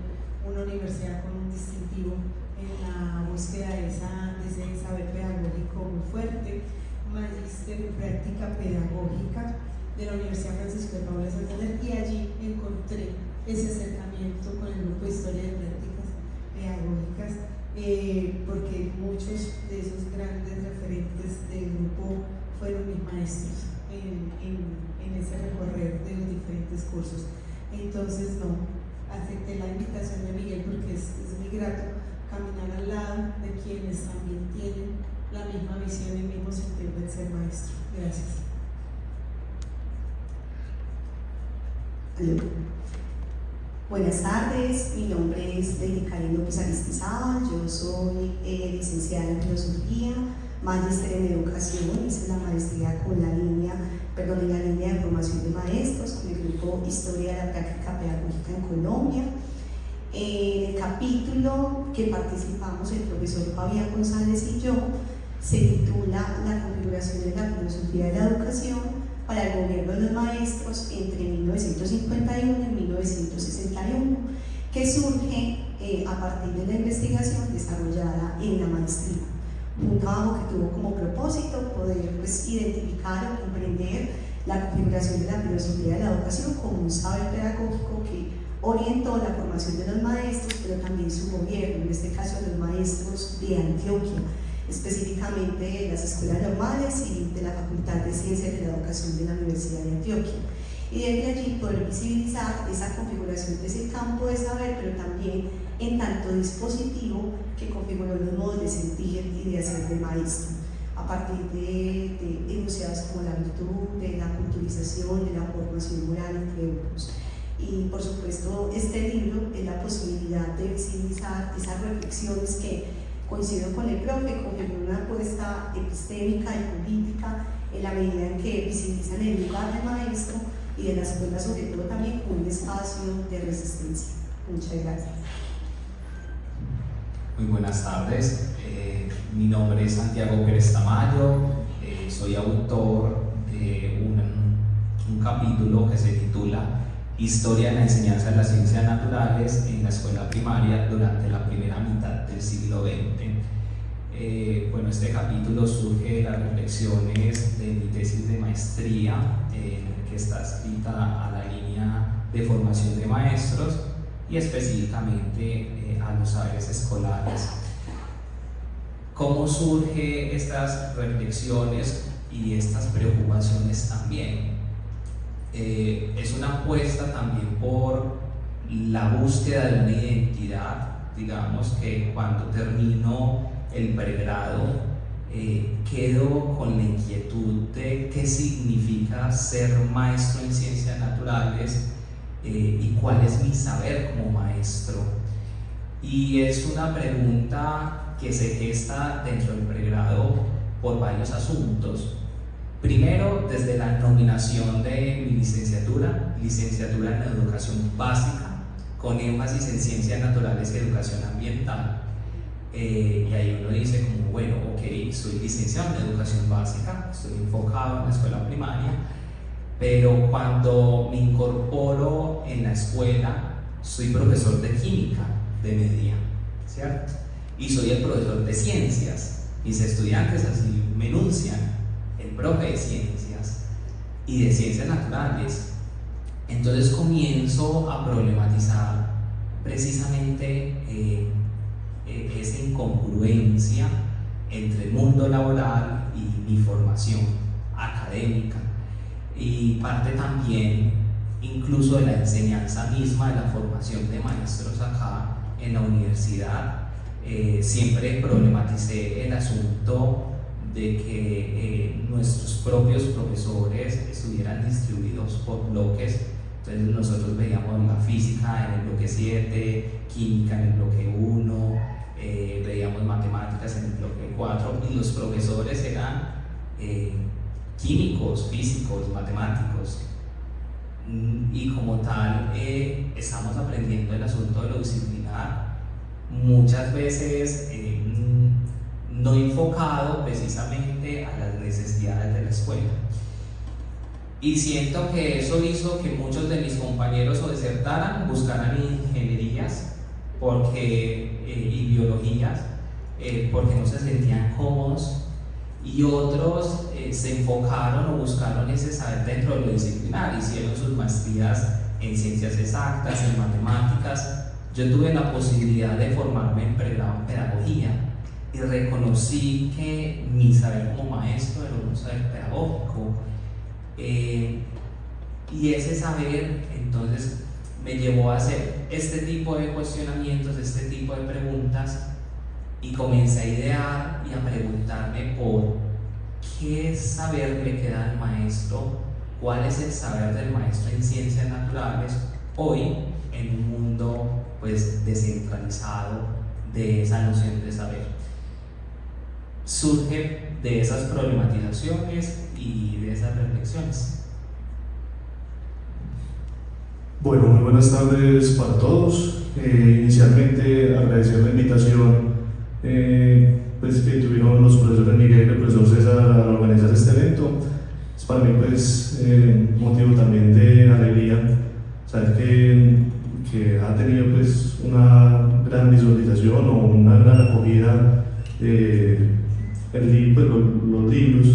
una universidad con un distintivo en la búsqueda de ese saber pedagógico muy fuerte. Magíster en práctica pedagógica de la Universidad Francisco de Paula de Santander, y allí encontré ese acercamiento con el grupo de Historia de Prácticas Pedagógicas, porque muchos de esos grandes referentes del grupo fueron mis maestros en ese recorrer de los diferentes cursos. Entonces acepté la invitación de Miguel porque es muy grato caminar al lado de quienes también tienen la misma visión y el mismo sentido del ser maestro. Gracias. Buenas tardes, mi nombre es Lady Karen López Aristizábal, yo soy licenciada en Filosofía, magíster en Educación, hice la maestría en la línea de formación de maestros con el grupo Historia de la Práctica Pedagógica en Colombia. En el capítulo que participamos el profesor Fabián González y yo se titula La configuración de la filosofía de la educación para el gobierno de los maestros entre 1951 y 1961, que surge a partir de la investigación desarrollada en la maestría. Un trabajo que tuvo como propósito poder identificar o comprender la configuración de la filosofía de la educación como un saber pedagógico que orientó la formación de los maestros, pero también su gobierno, en este caso los maestros de Antioquia, específicamente de las escuelas normales y de la Facultad de Ciencias de la Educación de la Universidad de Antioquia. Y desde allí poder visibilizar esa configuración de ese campo de saber, pero también en tanto dispositivo que configuró los modos de sentir y de hacer del maestro, a partir de enunciados como la virtud, de la culturización, de la formación moral, entre otros. Y por supuesto este libro es la posibilidad de visibilizar esas reflexiones que, coincido con el profe, con una apuesta epistémica y política en la medida en que visibilizan el lugar del maestro y de la escuela, sobre todo también como un espacio de resistencia. Muchas gracias. Muy buenas tardes, mi nombre es Santiago Pérez Tamayo, soy autor de un capítulo que se titula Historia en la enseñanza de las ciencias naturales en la escuela primaria durante la primera mitad del siglo XX. Bueno, este capítulo surge de las reflexiones de mi tesis de maestría, que está escrita a la línea de formación de maestros y específicamente a los saberes escolares. ¿Cómo surgen estas reflexiones y estas preocupaciones también? Es una apuesta también por la búsqueda de una identidad. Digamos que cuando termino el pregrado quedo con la inquietud de qué significa ser maestro en ciencias naturales y cuál es mi saber como maestro. Y es una pregunta que se gesta dentro del pregrado por varios asuntos. Primero, desde la nominación de mi licenciatura en educación básica, con énfasis en ciencias naturales y educación ambiental. Y ahí uno dice como, bueno, ok, soy licenciado en educación básica, estoy enfocado en la escuela primaria, pero cuando me incorporo en la escuela, soy profesor de química de media, ¿cierto? Y soy el profesor de ciencias. Mis estudiantes así me enuncian, el profe de ciencias y de ciencias naturales. Entonces comienzo a problematizar precisamente esa incongruencia entre el mundo laboral y mi formación académica, y parte también incluso de la enseñanza misma de la formación de maestros acá en la universidad. Siempre problematicé el asunto de que nuestros propios profesores estuvieran distribuidos por bloques. Entonces nosotros veíamos la física en el bloque 7, química en el bloque 1, veíamos matemáticas en el bloque 4, y los profesores eran químicos, físicos, matemáticos. Y como tal, estamos aprendiendo el asunto de lo disciplinar, muchas veces no enfocado precisamente a las necesidades de la escuela. Y siento que eso hizo que muchos de mis compañeros o desertaran, buscaran ingenierías y biologías, porque no se sentían cómodos, y otros se enfocaron o buscaron ese saber dentro de lo disciplinar, hicieron sus maestrías en ciencias exactas, en matemáticas. Yo tuve la posibilidad de formarme en pregrado en pedagogía y reconocí que mi saber como maestro era un saber pedagógico, y ese saber entonces me llevó a hacer este tipo de cuestionamientos, este tipo de preguntas, y comencé a idear y a preguntarme por qué saber le queda al maestro, cuál es el saber del maestro en ciencias naturales hoy en un mundo pues descentralizado de esa noción de saber. Surge de esas problematizaciones y de esas reflexiones. Bueno, muy buenas tardes para todos. Inicialmente agradecer la invitación pues, que tuvieron los profesores Miguel y el profesor César a organizar este evento. Es para mí pues, motivo también de alegría saber que ha tenido pues, una gran visualización o una gran acogida los libros.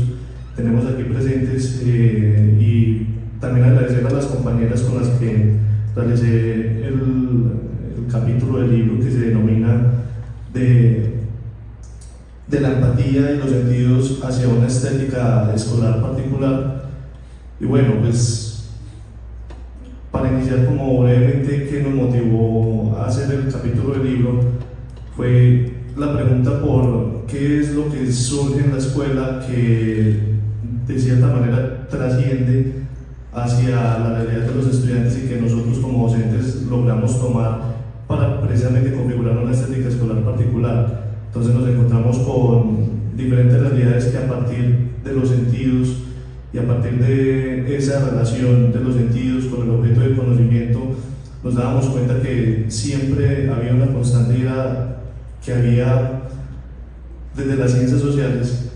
Tenemos aquí presentes, y también agradecer a las compañeras con las que realicé el capítulo del libro que se denomina de la empatía y los sentidos hacia una estética escolar particular. Y bueno, pues para iniciar como brevemente qué nos motivó a hacer el capítulo del libro, fue la pregunta por qué es lo que surge en la escuela que de cierta manera trasciende hacia la realidad de los estudiantes y que nosotros como docentes logramos tomar para precisamente configurar una estética escolar particular. Entonces nos encontramos con diferentes realidades que a partir de los sentidos y a partir de esa relación de los sentidos con el objeto del conocimiento, nos dábamos cuenta que siempre había una constante idea que había desde las ciencias sociales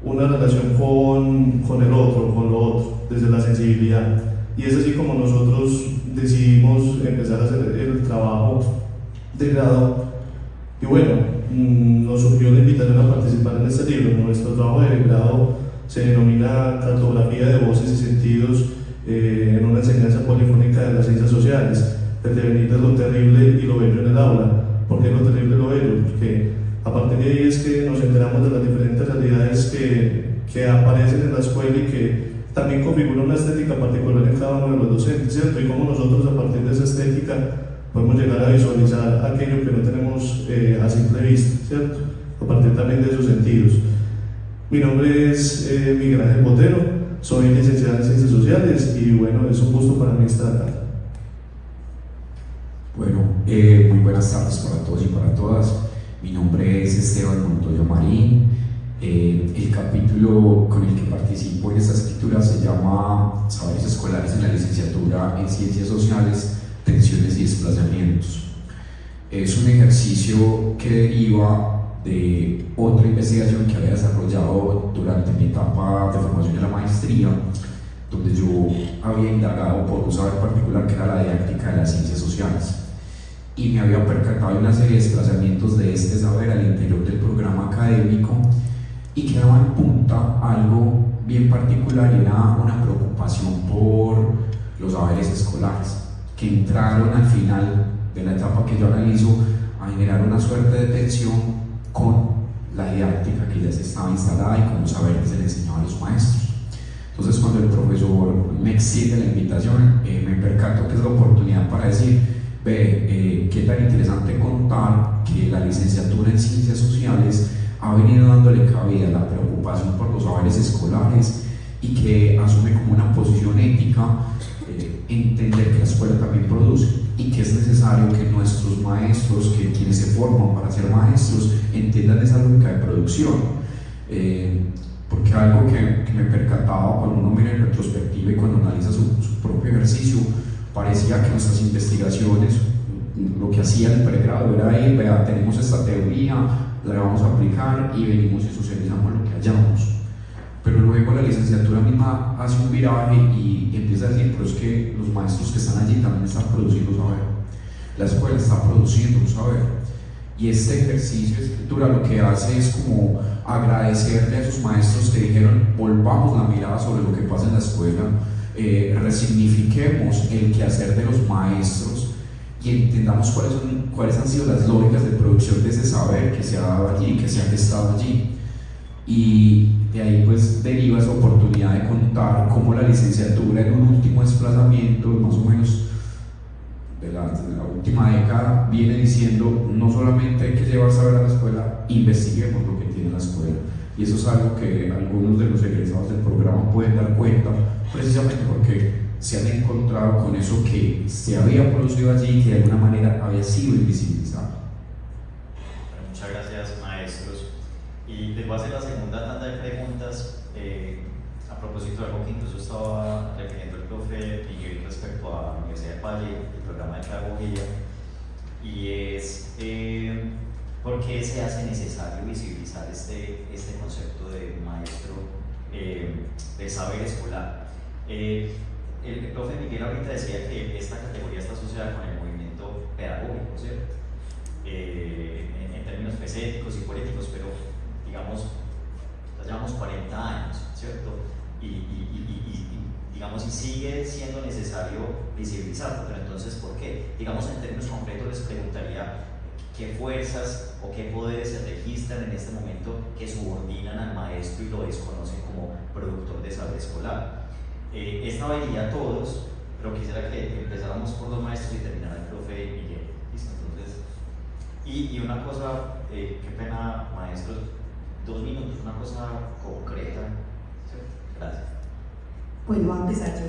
una relación con el otro, con lo otro, desde la sensibilidad. Y es así como nosotros decidimos empezar a hacer el trabajo de grado. Y bueno, nos surgió la invitación a participar en este libro. Nuestro trabajo de grado se denomina Cartografía de Voces y Sentidos en una enseñanza polifónica de las ciencias sociales, el devenir de lo terrible y lo bello en el aula. ¿Por qué lo terrible y lo bello? Porque a partir de ahí es que nos enteramos de las diferentes realidades que aparecen en la escuela y que también configuran una estética particular en cada uno de los docentes, ¿cierto? Y cómo nosotros a partir de esa estética podemos llegar a visualizar aquello que no tenemos a simple vista, ¿cierto? A partir también de esos sentidos. Mi nombre es Miguel Ángel Botero, soy licenciado en Ciencias Sociales y bueno, es un gusto para mí estar acá. Bueno, muy buenas tardes para todos y para todas. Mi nombre es Esteban Montoya Marín. El capítulo con el que participo en esta escritura se llama Saberes Escolares en la Licenciatura en Ciencias Sociales, Tensiones y Desplazamientos. Es un ejercicio que deriva de otra investigación que había desarrollado durante mi etapa de formación de la maestría, donde yo había indagado por un saber particular que era la didáctica de las ciencias sociales, y me había percatado de una serie de desplazamientos de este saber al interior del programa académico, y quedaba en punta algo bien particular, y era una preocupación por los saberes escolares, que entraron al final de la etapa que yo analizo a generar una suerte de tensión con la didáctica que ya se estaba instalada y con los saberes que se le enseñaba a los maestros. Entonces, cuando el profesor me extiende la invitación, me percato que es la oportunidad para decir: qué tan interesante contar que la licenciatura en Ciencias Sociales ha venido dándole cabida a la preocupación por los saberes escolares, y que asume como una posición ética entender que la escuela también produce, y que es necesario que nuestros maestros, que quienes se forman para ser maestros, entiendan esa lógica de producción. Porque algo que me percataba cuando uno mira en retrospectiva y cuando analiza su propio ejercicio, parecía que nuestras investigaciones, lo que hacía el pregrado era ir: vea, tenemos esta teoría, la vamos a aplicar y venimos y socializamos lo que hallamos. Pero luego la licenciatura misma hace un viraje y empieza a decir: pero es que los maestros que están allí también están produciendo saber, la escuela está produciendo un saber. Y este ejercicio de escritura lo que hace es como agradecerle a esos maestros que dijeron: volvamos la mirada sobre lo que pasa en la escuela, resignifiquemos el quehacer de los maestros y entendamos cuáles han sido las lógicas de producción de ese saber que se ha dado allí, que se ha gestado allí. Y de ahí pues deriva esa oportunidad de contar cómo la licenciatura, en un último desplazamiento más o menos de la última década, viene diciendo: no solamente hay que llevar saber a la escuela, investiguemos lo que tiene la escuela. Y eso es algo que algunos de los egresados del programa pueden dar cuenta, precisamente porque se han encontrado con eso que se había producido allí y que de alguna manera había sido invisibilizado. Muchas gracias, maestros. Y les voy a hacer la segunda tanda de preguntas a propósito de algo que incluso estaba refiriendo el profe Miguel respecto a la Universidad de Valle, el programa de pedagogía, y es ¿por qué se hace necesario visibilizar este concepto de maestro de saber escolar? El profe Miguel ahorita decía que esta categoría está asociada con el movimiento pedagógico, ¿cierto? En términos éticos y políticos, pero digamos, ya llevamos 40 años, ¿cierto? Y digamos, y sigue siendo necesario visibilizarlo, pero entonces, ¿por qué? Digamos, en términos concretos les preguntaría: ¿qué fuerzas o qué poderes se registran en este momento que subordinan al maestro y lo desconocen como productor de saber escolar? Esta iría a todos, pero quisiera que empezáramos por los maestros y terminara el profe Miguel. ¿Listo? Entonces, y una cosa, qué pena, maestros, 2 minutos, una cosa concreta. ¿Sí? Gracias. Bueno, voy a empezar yo.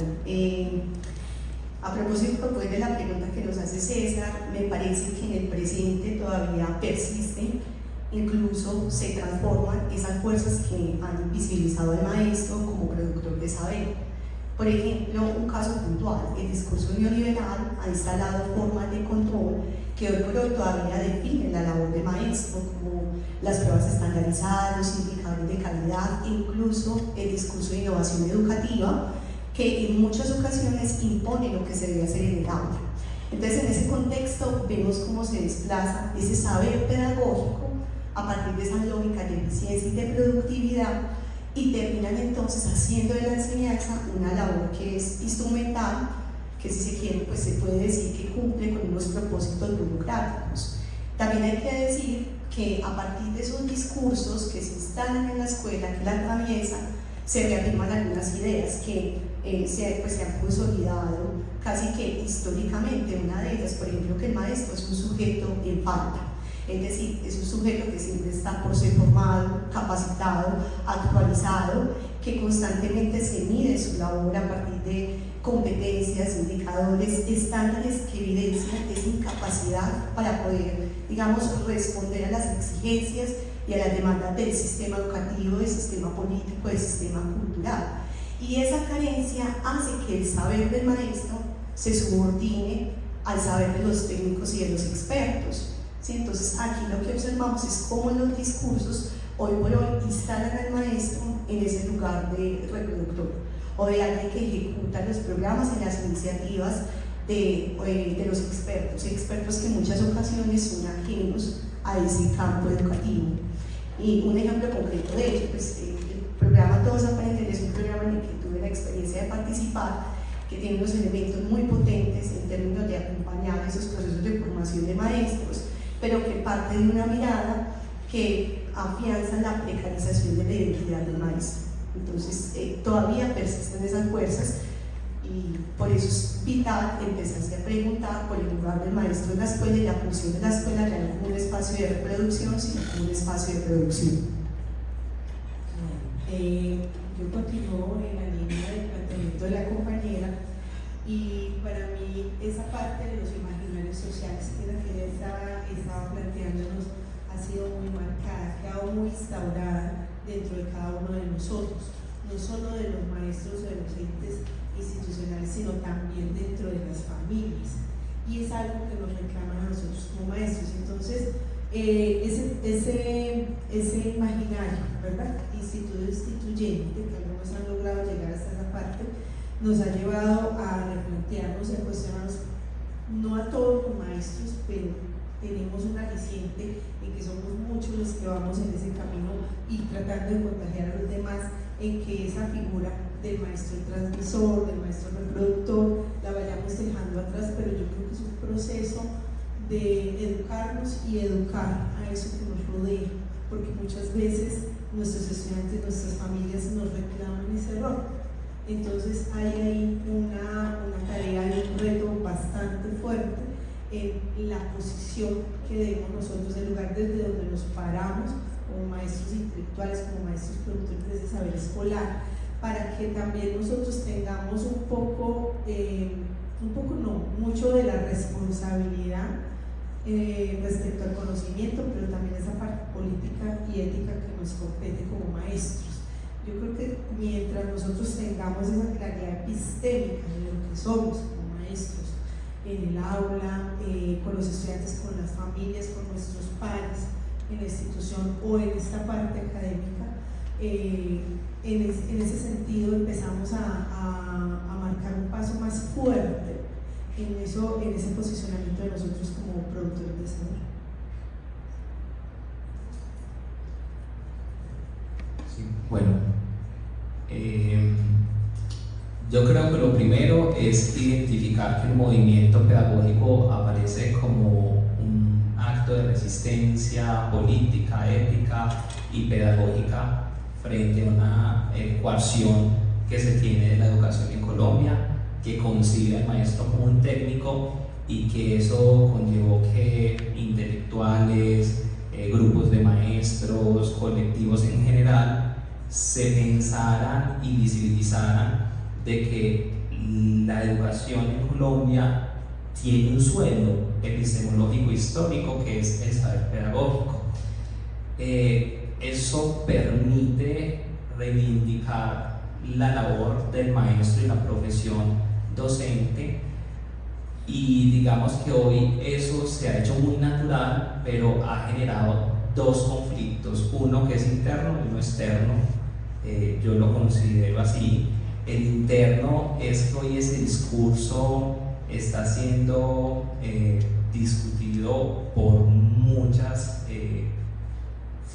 A propósito pues, de la pregunta que nos hace César, me parece que en el presente todavía persisten, incluso se transforman esas fuerzas que han visibilizado al maestro como productor de saber. Por ejemplo, un caso puntual: el discurso neoliberal ha instalado formas de control que hoy por hoy todavía definen la labor del maestro, como las pruebas estandarizadas, los indicadores de calidad e incluso el discurso de innovación educativa, que en muchas ocasiones impone lo que se debe hacer en el aula. Entonces, en ese contexto vemos cómo se desplaza ese saber pedagógico a partir de esas lógicas de eficiencia y de productividad, y terminan entonces haciendo de la enseñanza una labor que es instrumental, que si se quiere pues se puede decir que cumple con unos propósitos burocráticos. También hay que decir que a partir de esos discursos que se instalan en la escuela, que la atraviesan, se reafirman algunas ideas que se han consolidado casi que históricamente. Una de ellas, por ejemplo, que el maestro es un sujeto en falta. Es decir, es un sujeto que siempre está por ser formado, capacitado, actualizado, que constantemente se mide su labor a partir de competencias, indicadores, estándares que evidencian esa incapacidad para poder, digamos, responder a las exigencias y a las demandas del sistema educativo, del sistema político, del sistema cultural. Y esa carencia hace que el saber del maestro se subordine al saber de los técnicos y de los expertos. ¿Sí? Entonces aquí lo que observamos es cómo los discursos hoy por hoy instalan al maestro en ese lugar de reproductor o de alguien que ejecuta los programas y las iniciativas de los expertos que en muchas ocasiones son ajenos a ese campo educativo. Y un ejemplo concreto de ello, pues el programa Todos Aprenden es un programa en el que tuve la experiencia de participar, que tiene unos elementos muy potentes en términos de acompañar esos procesos de formación de maestros, pero que parte de una mirada que afianza la precarización de la identidad del maestro. Entonces todavía persisten esas fuerzas y por eso es vital empezarse a preguntar por el lugar del maestro en la escuela y la función de la escuela ya no como un espacio de reproducción, sino como un espacio de producción. Yo continúo en la línea del planteamiento de la compañera y para mí esa parte de los imaginarios sociales que la que estaba planteándonos ha sido muy marcada, ha quedado muy instaurada dentro de cada uno de nosotros, no solo de los maestros o de los entes institucionales, sino también dentro de las familias. Y es algo que nos reclaman a nosotros como maestros. Entonces, ese imaginario, ¿verdad? Instituyente, que algunos han logrado llegar hasta esa parte, nos ha llevado a replantearnos y a cuestionarnos, no a todos los maestros, pero tenemos un aliciente en que somos muchos los que vamos en ese camino y tratando de contagiar a los demás en que esa figura del maestro transmisor, del maestro reproductor, la vayamos dejando atrás, pero yo creo que es un proceso de educarnos y educar a eso que nos rodea, porque muchas veces nuestros estudiantes, nuestras familias nos reclaman ese error. Entonces hay ahí una tarea y un reto bastante fuerte en la posición que debemos nosotros, el lugar desde donde nos paramos como maestros intelectuales, como maestros productores de ese saber escolar, para que también nosotros tengamos mucho de la responsabilidad respecto al conocimiento, pero también esa parte política y ética que nos compete como maestros. Yo creo que mientras nosotros tengamos esa claridad epistémica de lo que somos como maestros, en el aula, con los estudiantes, con las familias, con nuestros pares, en la institución o en esta parte académica, en ese sentido empezamos a marcar un paso más fuerte en ese posicionamiento de nosotros como productores de saber. Sí, bueno, yo creo que lo primero es identificar que el movimiento pedagógico aparece como un acto de resistencia política, ética y pedagógica frente a una ecuación que se tiene de la educación en Colombia, que concibe al maestro como un técnico y que eso conllevó que intelectuales, grupos de maestros, colectivos en general, se pensaran y visibilizaran de que la educación en Colombia tiene un suelo epistemológico histórico que es el saber pedagógico. Eso permite reivindicar la labor del maestro y la profesión docente, y digamos que hoy eso se ha hecho muy natural, pero ha generado dos conflictos, uno que es interno y uno externo. Yo lo considero así. El interno es que hoy ese discurso está siendo discutido por muchas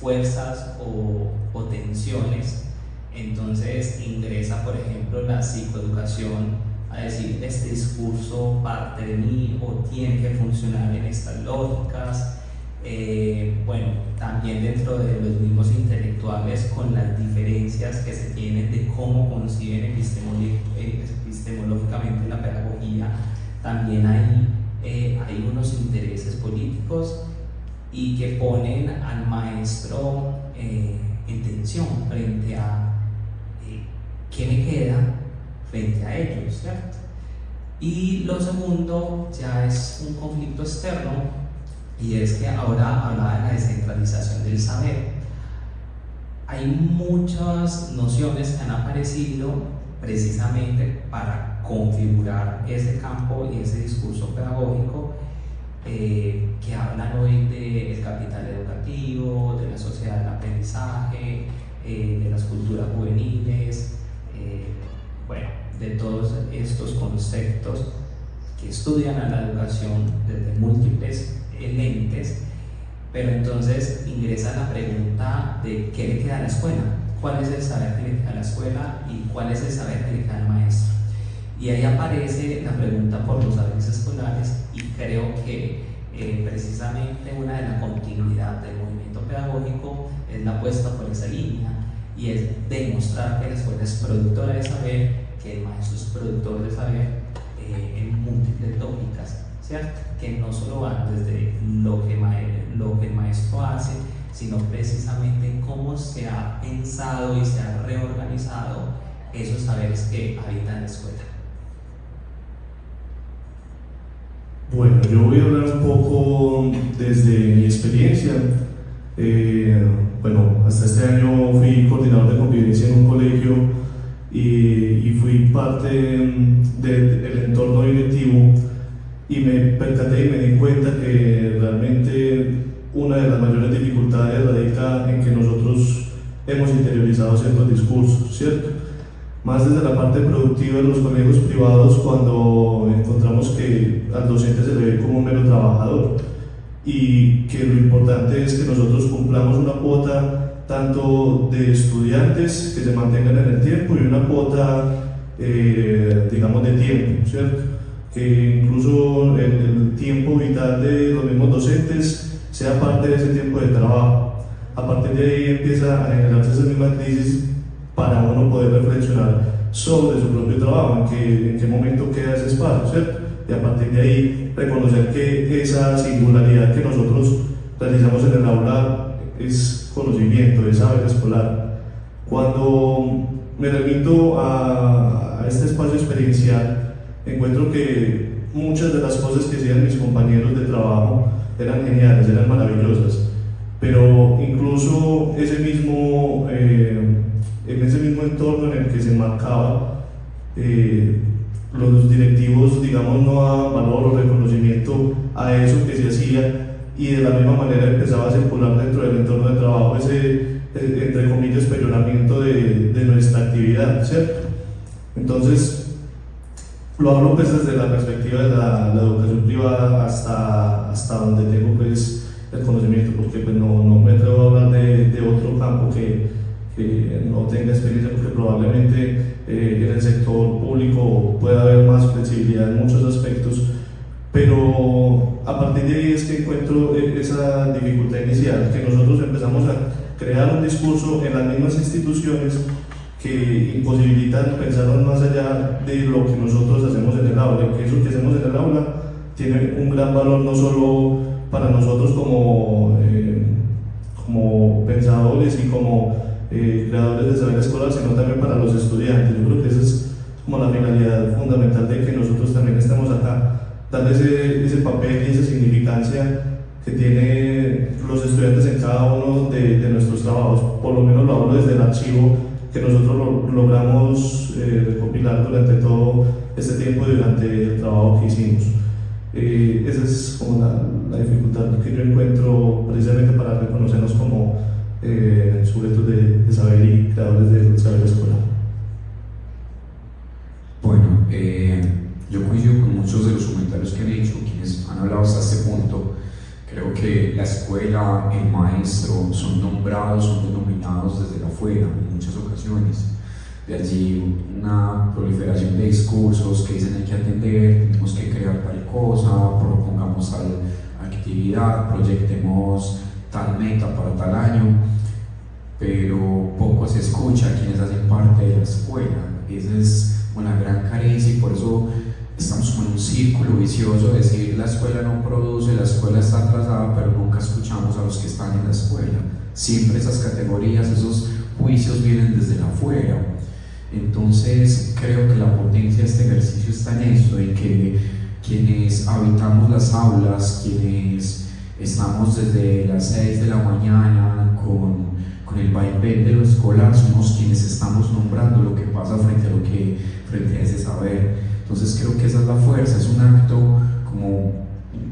fuerzas o tensiones. Entonces ingresa, por ejemplo, la psicoeducación a decir: este discurso parte de mí o tiene que funcionar en estas lógicas. Bueno, también dentro de los mismos intelectuales, con las diferencias que se tienen de cómo conciben epistemológicamente la pedagogía, también hay unos intereses políticos y que ponen al maestro en tensión frente a qué me queda frente a ellos, ¿cierto? Y lo segundo ya es un conflicto externo, y es que ahora hablaba de la descentralización del saber. Hay muchas nociones que han aparecido precisamente para configurar ese campo y ese discurso pedagógico que hablan hoy del capital educativo, de la sociedad del aprendizaje, de las culturas juveniles, bueno, de todos estos conceptos que estudian a la educación desde múltiples lentes, pero entonces ingresa la pregunta de qué le queda a la escuela, cuál es el saber que le queda a la escuela y cuál es el saber que le queda al maestro. Y ahí aparece la pregunta por los saberes escolares, y creo que precisamente una de la continuidad del movimiento pedagógico es la apuesta por esa línea, y es demostrar que la escuela es productora de saber, que el maestro es productor de saber en múltiples lógicas, ¿cierto? Que no solo van desde lo que el maestro hace, sino precisamente cómo se ha pensado y se ha reorganizado esos saberes que habitan la escuela. Bueno, yo voy a hablar un poco desde mi experiencia. Bueno, hasta este año fui coordinador de convivencia en un colegio y fui parte del entorno directivo, y me percaté y me di cuenta que realmente una de las mayores dificultades radica en que nosotros hemos interiorizado ciertos discursos, ¿cierto? Más desde la parte productiva de los colegios privados, cuando encontramos que al docente se le ve como un mero trabajador, y que lo importante es que nosotros cumplamos una cuota tanto de estudiantes que se mantengan en el tiempo y una cuota, digamos, de tiempo, ¿cierto? Que incluso el tiempo vital de los mismos docentes sea parte de ese tiempo de trabajo. A partir de ahí empieza a generarse esa misma crisis para uno poder reflexionar sobre su propio trabajo, en qué momento queda ese espacio, ¿cierto? Y a partir de ahí reconocer que esa singularidad que nosotros realizamos en el aula es conocimiento, es saber escolar. Cuando me remito a este espacio experiencial, encuentro que muchas de las cosas que hacían mis compañeros de trabajo eran geniales, eran maravillosas, pero incluso en ese mismo entorno en el que se enmarcaba, los directivos, digamos, no daban valor o reconocimiento a eso que se hacía, y de la misma manera empezaba a circular dentro del entorno de trabajo ese, entre comillas, peyoramiento de nuestra actividad, ¿cierto? Entonces, lo hablo pues desde la perspectiva de la educación privada hasta donde tengo pues el conocimiento, porque pues no me atrevo a hablar de otro campo que no tenga experiencia, porque probablemente en el sector público pueda haber más flexibilidad en muchos aspectos, pero a partir de ahí es que encuentro esa dificultad inicial, que nosotros empezamos a crear un discurso en las mismas instituciones que imposibilitan pensar más allá de lo que nosotros hacemos en el aula, que eso que hacemos en el aula tiene un gran valor no solo para nosotros como pensadores y como creadores de saber escolar, sino también para los estudiantes. Yo creo que esa es como la finalidad fundamental de que nosotros también estemos acá, darle ese papel y esa significancia que tienen los estudiantes en cada uno de nuestros trabajos. Por lo menos lo hablo desde el archivo que nosotros logramos recopilar durante todo este tiempo y durante el trabajo que hicimos. Esa es como la dificultad que yo encuentro precisamente para reconocernos como sujetos de saber y creadores del saber escolar. Bueno, yo coincido con muchos de los comentarios que han hecho quienes han hablado hasta este punto. Creo que la escuela, el maestro son nombrados, son denominados desde afuera en muchas ocasiones. De allí una proliferación de discursos que dicen hay que atender, tenemos que crear tal cosa, propongamos tal actividad, proyectemos tal meta para tal año, pero poco se escucha a quienes hacen parte de la escuela. Esa es una gran carencia, y por eso estamos como en un círculo vicioso, es decir, la escuela no produce, la escuela está atrasada, pero nunca escuchamos a los que están en la escuela. Siempre esas categorías, esos juicios vienen desde la afuera. Entonces creo que la potencia de este ejercicio está en eso, en que quienes habitamos las aulas, quienes estamos desde las 6 de la mañana con el vaivén de lo escolar, somos quienes estamos nombrando lo que pasa frente a ese saber. Entonces creo que esa es la fuerza, es un acto, como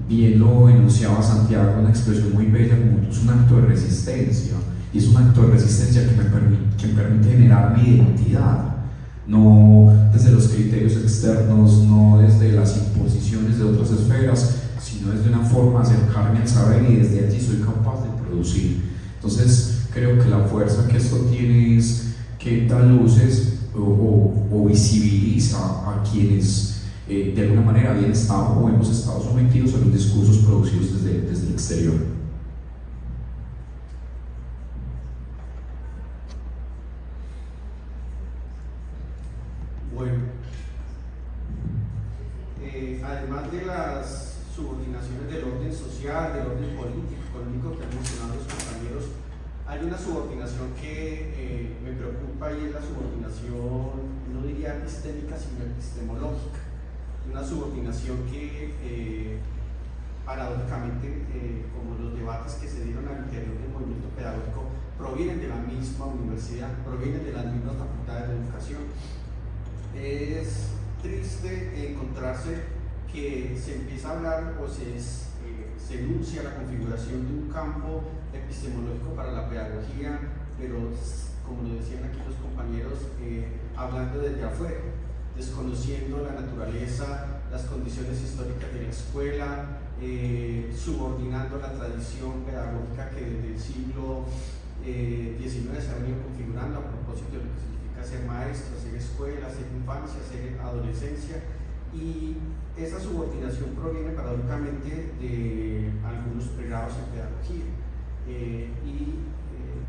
bien lo enunciaba Santiago, una expresión muy bella, como es un acto de resistencia, y es un acto de resistencia que me permite generar mi identidad, no desde los criterios externos, no desde las imposiciones de otras esferas, sino desde una forma de acercarme al saber, y desde allí soy capaz de producir. Entonces creo que la fuerza que esto tiene es que da luces o visibiliza a quienes de alguna manera habían estado o hemos estado sometidos a los discursos producidos desde el exterior. Bueno, además de las subordinaciones del orden social, del orden político, económico que han mencionado los compañeros, hay una subordinación que me preocupa, y es la subordinación, no diría epistémica, sino epistemológica. Una subordinación que paradójicamente, como los debates que se dieron al interior del movimiento pedagógico, provienen de la misma universidad, provienen de las mismas facultades de educación. Es triste encontrarse que se empieza a hablar o se enuncia la configuración de un campo epistemológico para la pedagogía, pero como lo decían aquí los compañeros, hablando desde afuera, desconociendo la naturaleza, las condiciones históricas de la escuela, subordinando la tradición pedagógica que desde el siglo XIX se ha venido configurando a propósito de lo que significa ser maestro, ser escuela, ser infancia, ser adolescencia. Y esa subordinación proviene paradójicamente de algunos pregrados en pedagogía.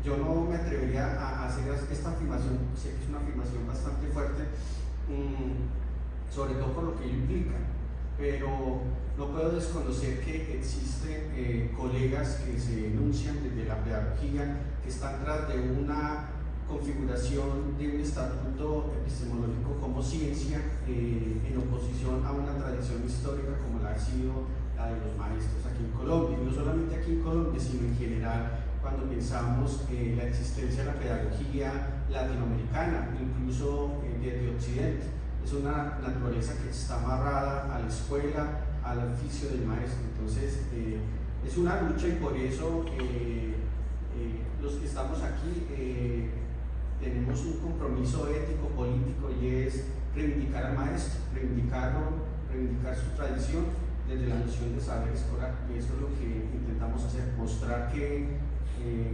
Yo no me atrevería a hacer esta afirmación, sé que es una afirmación bastante fuerte, sobre todo por lo que ello implica, pero no puedo desconocer que existen colegas que se enuncian desde la pedagogía, que están tras de una configuración de un estatuto epistemológico como ciencia, en oposición a una tradición histórica como la ha sido la de los maestros aquí en Colombia, y no solamente aquí en Colombia, sino en general cuando pensamos la existencia de la pedagogía latinoamericana, incluso desde Occidente. Es una naturaleza que está amarrada a la escuela, al oficio del maestro. Entonces es una lucha, y por eso los que estamos aquí tenemos un compromiso ético, político, y es reivindicar al maestro, reivindicarlo, reivindicar su tradición desde la noción de saber escolar. Y eso es lo que intentamos hacer, mostrar que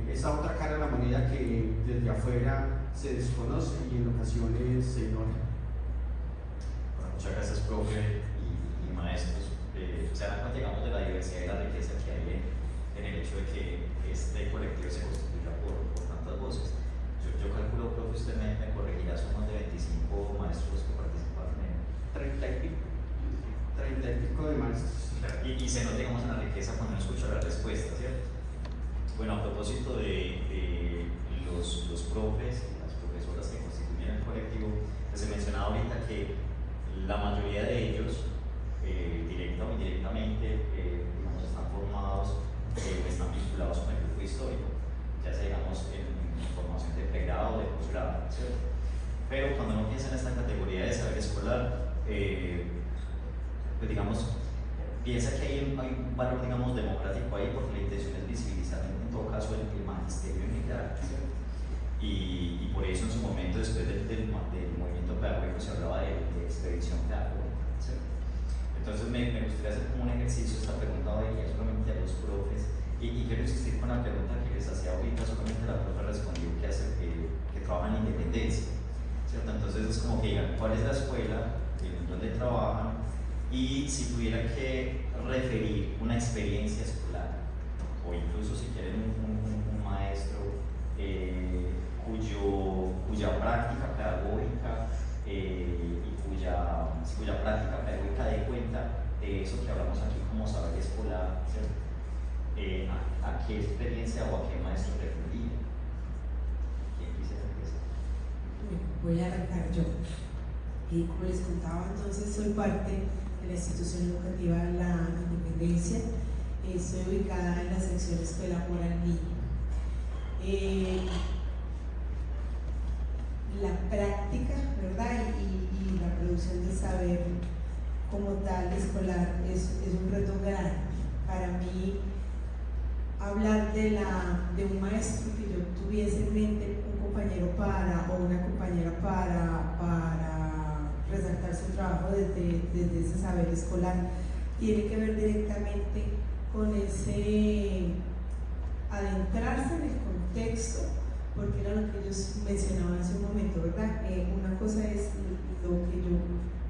esa otra cara de la moneda que desde afuera se desconoce y en ocasiones se ignora. Bueno, muchas gracias, profe y maestros. Se dan cuenta, digamos, de la diversidad y la riqueza que hay en el hecho de que este colectivo se constituya por tantas voces. Yo calculo, profe, usted me corregirá, son más de 25 maestros que participaron en 30 y pico de maestros. Y se nota, digamos, en la riqueza cuando uno escucha la respuesta, ¿cierto? Bueno, a propósito de los profes y las profesoras que constituyen el colectivo, pues se mencionaba ahorita que la mayoría de ellos, directa o indirectamente, digamos, están formados, están vinculados con el grupo histórico, ya sea, digamos, en formación de pregrado o de posgrado, ¿cierto? Pero cuando uno piensa en esta categoría de saber escolar, pues digamos, piensa que hay un valor, digamos, democrático ahí, porque la intención es visibilizar en todo caso el magisterio en general, ¿cierto? Y por eso en su momento, después del movimiento pedagógico, se hablaba de expedición pedagógica, ¿cierto? Entonces me gustaría hacer como un ejercicio esta pregunta hoy, solamente a los profes, y quiero insistir con la pregunta que les hacía ahorita, solamente la profe respondió que trabajan en independencia, ¿cierto? Entonces es como que digan, ¿cuál es la escuela donde trabajan? Y si tuviera que referir una experiencia escolar, o incluso si quieren un maestro cuya práctica pedagógica y cuya práctica pedagógica voy a arrancar yo. Y como les contaba, entonces soy parte de la institución educativa La Independencia. Estoy ubicada en la sección Escuela Moral Niño. La práctica, ¿verdad? Y la producción de saber como tal escolar es un reto grande. Para mí, hablar de un maestro que yo tuviese en mente, un compañero o una compañera para resaltar su trabajo desde ese saber escolar, tiene que ver directamente con ese adentrarse en el contexto, porque era lo que ellos mencionaban hace un momento, ¿verdad? Una cosa es lo que yo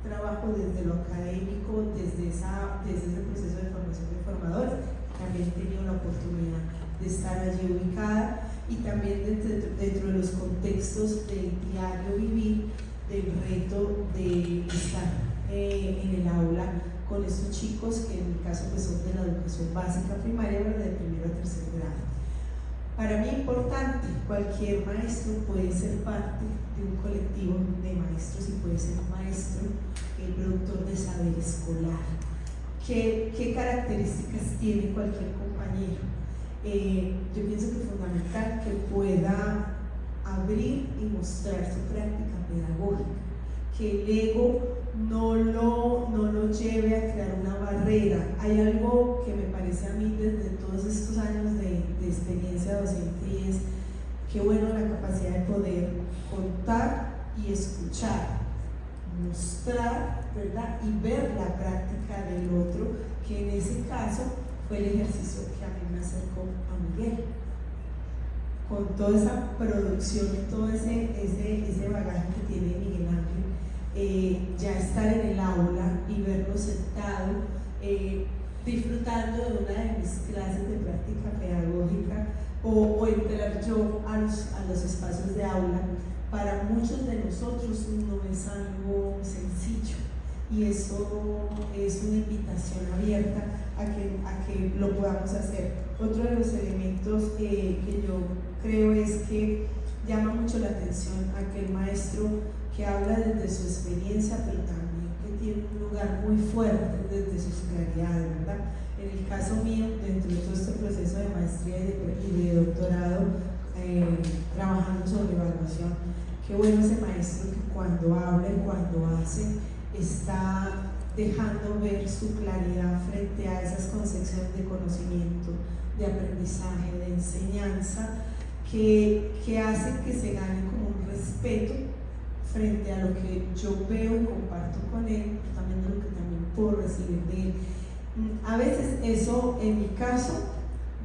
trabajo desde lo académico, desde ese proceso de formación de formadores. También he tenido la oportunidad de estar allí ubicada y también dentro de los contextos del diario vivir, del reto de estar en el aula con estos chicos que en mi caso pues son de la educación básica primaria, ¿verdad? De primero a tercer grado. Para mí importante, cualquier maestro puede ser parte de un colectivo de maestros y puede ser maestro, productor de saber escolar. ¿Qué características tiene cualquier compañero? Yo pienso que es fundamental que pueda abrir y mostrar su práctica pedagógica, que el ego no lo lleve a crear una barrera. Hay algo que me parece a mí desde todos estos años de experiencia docente y es que bueno la capacidad de poder contar y escuchar, mostrar, ¿verdad? Y ver la práctica del otro, que en ese caso fue el ejercicio que a mí me acercó a Miguel. Con toda esa producción y todo ese bagaje que tiene Miguel Ángel, ya estar en el aula y verlo sentado, disfrutando de una de mis clases de práctica pedagógica o entrar yo a los espacios de aula, para muchos de nosotros no es algo sencillo y eso es una invitación abierta a que lo podamos hacer. Otro de los elementos que yo creo es que llama mucho la atención aquel maestro que habla desde su experiencia, pero también que tiene un lugar muy fuerte desde sus claridades, ¿verdad? En el caso mío, dentro de todo este proceso de maestría y de doctorado, trabajando sobre evaluación, qué bueno ese maestro que cuando habla y cuando hace está dejando ver su claridad frente a esas concepciones de conocimiento, de aprendizaje, de enseñanza, que hace que se gane como un respeto frente a lo que yo veo y comparto con él, pero también de lo que también puedo recibir de él. A veces eso, en mi caso,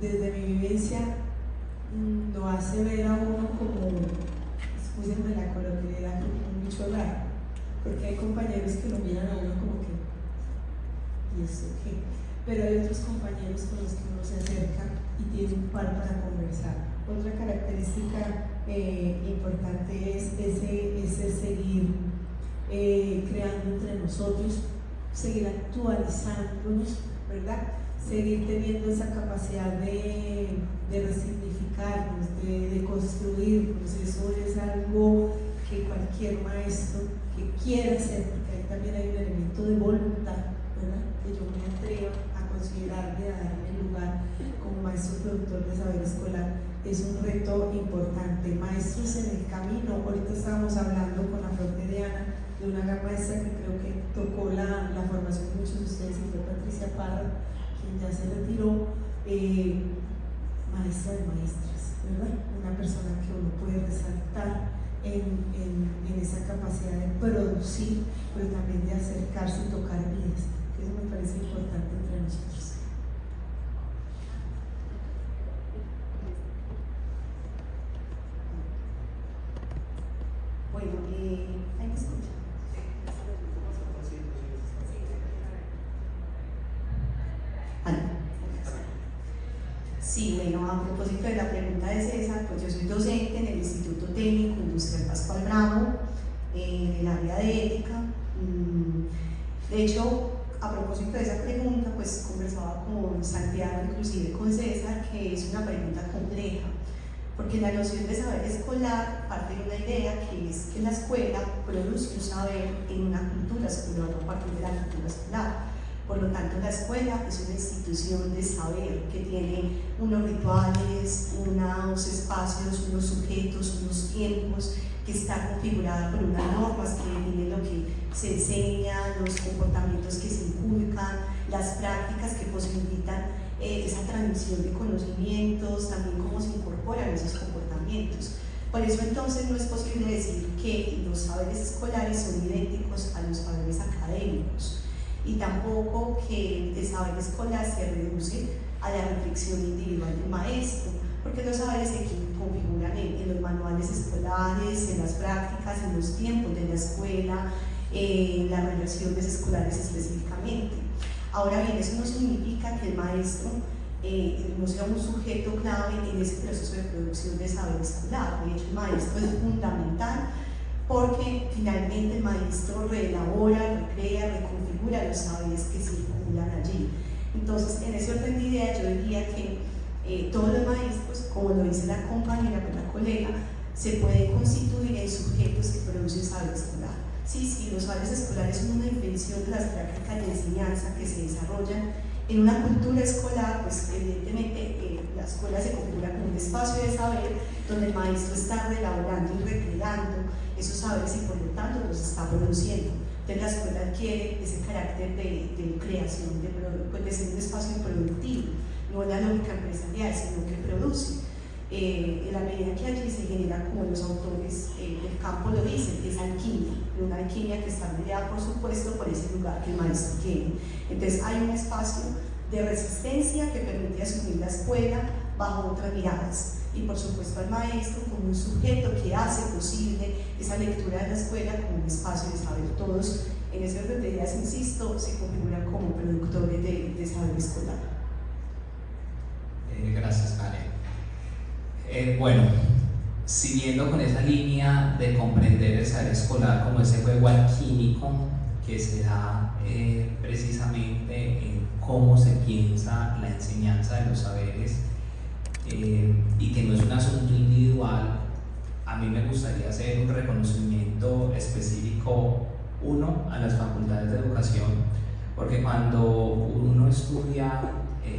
desde mi vivencia, lo hace ver a uno como, excúsenme la coloquialidad, como un bicho raro, porque hay compañeros que lo miran a uno como que, ¿y eso qué? Pero hay otros compañeros con los que uno se acerca y tiene un par para conversar. Otra característica importante es ese seguir creando entre nosotros, seguir actualizándonos, ¿verdad? Seguir teniendo esa capacidad de resignificarnos, de construirnos. Eso es algo que cualquier maestro que quiera hacer, porque ahí también hay un elemento de voluntad, ¿verdad? Que yo me atrevo a considerarme, a darme lugar como maestro productor de saber escolar, es un reto importante. Maestros en el camino, ahorita estábamos hablando con la profe Diana de una gran maestra que creo que tocó la formación de muchos de ustedes, y fue Patricia Parra, quien ya se retiró, maestra de maestras, ¿verdad? Una persona que uno puede resaltar en esa capacidad de producir, pero también de acercarse y tocar vidas, que eso me parece importante entre nosotros. Bueno, ¿hay que escuchar? Sí, bueno, a propósito de la pregunta de César, pues yo soy docente en el Instituto Técnico Industrial Pascual Bravo, en el área de ética. De hecho, a propósito de esa pregunta, pues conversaba con Santiago, inclusive con César, que es una pregunta compleja. porque la noción de saber escolar parte de una idea que es que la escuela produce un saber en una cultura escolar, a partir de la cultura escolar. Por lo tanto, la escuela es una institución de saber que tiene unos rituales, unos espacios, unos sujetos, unos tiempos, que está configurada por unas normas que definen lo que se enseña, los comportamientos que se inculcan, las prácticas que posibilitan esa transmisión de conocimientos, también cómo se incorporan esos comportamientos. Por eso entonces no es posible decir que los saberes escolares son idénticos a los saberes académicos, y tampoco que el saber escolar se reduce a la reflexión individual del maestro, porque los saberes se configuran en los manuales escolares, en las prácticas, en los tiempos de la escuela, en las relaciones escolares específicamente. Ahora bien, eso no significa que el maestro no sea un sujeto clave en ese proceso de producción de saber escolar. De hecho, el maestro es fundamental porque finalmente el maestro reelabora, recrea, reconfigura los saberes que circulan allí. Entonces, en ese orden de ideas, yo diría que todos los maestros, como lo dice la compañera, la colega, se pueden constituir en sujetos que producen saber escolar. Sí, los saberes escolares son una invención de las prácticas de enseñanza que se desarrollan en una cultura escolar, pues evidentemente la escuela se configura como un espacio de saber donde el maestro está reelaborando y recreando esos saberes y por lo tanto los está produciendo. Entonces la escuela adquiere ese carácter de creación, de ser un espacio productivo, no la lógica empresarial, sino que produce. En la medida que allí se genera, como los autores del campo lo dicen, esa alquimia, una alquimia que está mediada, por supuesto, por ese lugar que el maestro tiene. Entonces hay un espacio de resistencia que permite asumir la escuela bajo otras miradas, y por supuesto al maestro como un sujeto que hace posible esa lectura de la escuela como un espacio de saber. Todos en ese orden de ideas, insisto, se configuran como productores de saber escolar. Gracias, Karen. Bueno, siguiendo con esa línea de comprender el saber escolar como ese juego alquímico que se da precisamente en cómo se piensa la enseñanza de los saberes, y que no es un asunto individual, a mí me gustaría hacer un reconocimiento específico, uno, a las facultades de educación, porque cuando uno estudia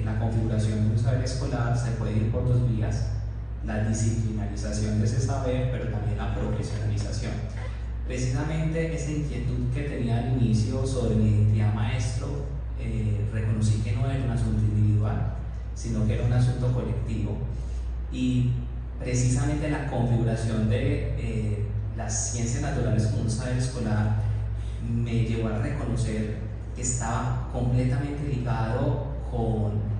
la configuración de un saber escolar se puede ir por dos vías: la disciplinarización de ese saber, pero también la profesionalización. Precisamente esa inquietud que tenía al inicio sobre mi identidad maestro, reconocí que no era un asunto individual, sino que era un asunto colectivo, y precisamente la configuración de las ciencias naturales como un saber escolar me llevó a reconocer que estaba completamente ligado con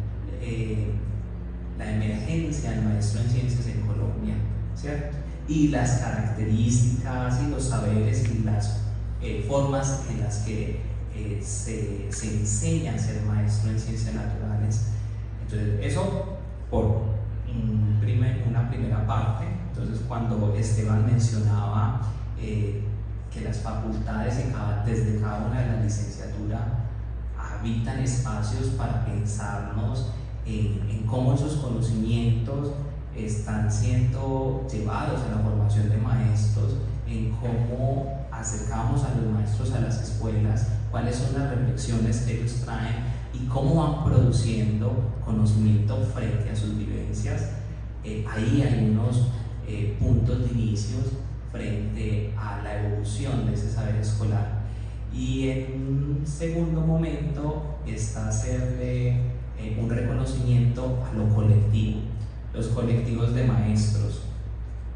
la emergencia del maestro en ciencias en Colombia, ¿cierto? Y las características y los saberes y las formas en las que se enseña a ser maestro en ciencias naturales. Entonces, eso por una primera parte. Entonces, cuando Esteban mencionaba que las facultades desde cada una de las licenciaturas habitan espacios para pensarnos en cómo esos conocimientos están siendo llevados a la formación de maestros, en cómo acercamos a los maestros a las escuelas, cuáles son las reflexiones que ellos traen y cómo van produciendo conocimiento frente a sus vivencias. Ahí hay unos puntos de inicios frente a la evolución de ese saber escolar. Y en un segundo momento está hacerle un reconocimiento a lo colectivo, los colectivos de maestros,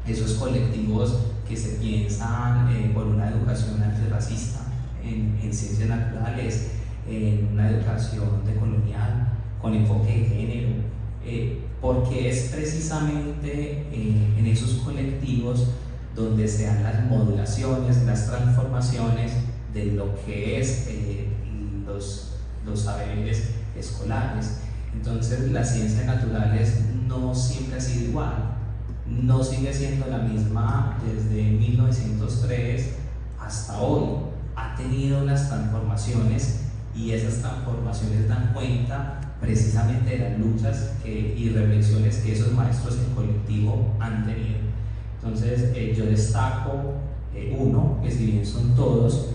esos colectivos que se piensan por una educación antirracista en ciencias naturales, en una educación decolonial con enfoque de género, porque es precisamente en esos colectivos donde se dan las modulaciones, las transformaciones de lo que es los saberes escolares. Entonces las ciencias naturales no siempre ha sido igual, no sigue siendo la misma desde 1903 hasta hoy, ha tenido unas transformaciones y esas transformaciones dan cuenta precisamente de las luchas y reflexiones que esos maestros en colectivo han tenido. Entonces yo destaco uno, que si bien son todos,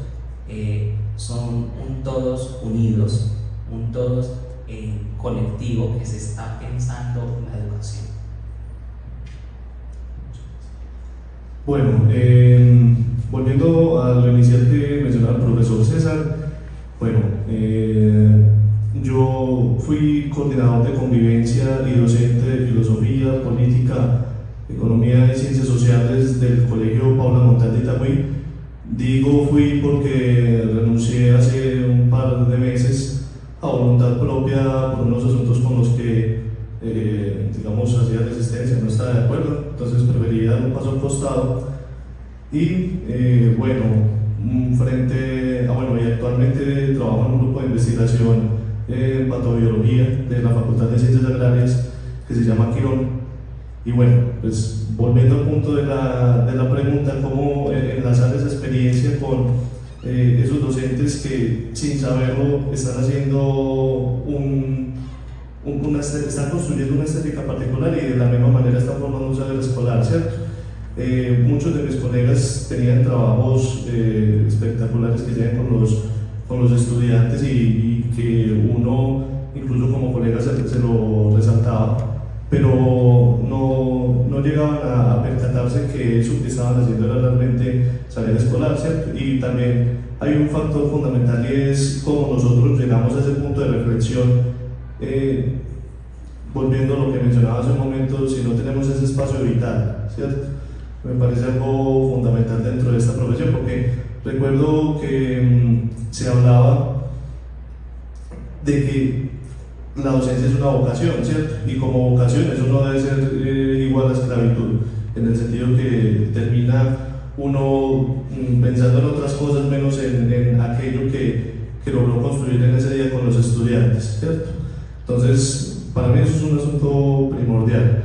son un todos unidos, un todos en colectivo que se está pensando la educación. Bueno, volviendo a lo inicial que mencionaba el profesor César, bueno, yo fui coordinador de convivencia y docente de filosofía, política, economía y ciencias sociales del Colegio Paula Montal de Itagüí. Digo fui porque renuncié hace un par de meses a voluntad propia por unos asuntos con los que, digamos, hacía resistencia, no estaba de acuerdo, entonces preferí dar un paso al costado. Y bueno, y actualmente trabajo en un grupo de investigación en patobiología de la Facultad de Ciencias Agrarias que se llama Quirón. Y bueno, pues volviendo al punto de la pregunta, cómo enlazar esa experiencia con esos docentes que sin saberlo están haciendo están construyendo una estética particular y de la misma manera están formando un saber escolar, ¿cierto? Muchos de mis colegas tenían trabajos espectaculares que llegan con los estudiantes y que uno, incluso como colega, se lo resaltaba, pero no llegaban a percatarse que eso que estaban haciendo era realmente saber escolar, ¿cierto? Y también hay un factor fundamental y es cómo nosotros llegamos a ese punto de reflexión. Volviendo a lo que mencionaba hace un momento, si no tenemos ese espacio vital, ¿cierto? Me parece algo fundamental dentro de esta profesión, porque recuerdo que se hablaba de que la docencia es una vocación, ¿cierto? Y como vocación eso no debe ser igual a esclavitud, en el sentido que termina uno pensando en otras cosas menos en aquello que logró construir en ese día con los estudiantes, ¿cierto? Entonces, para mí eso es un asunto primordial.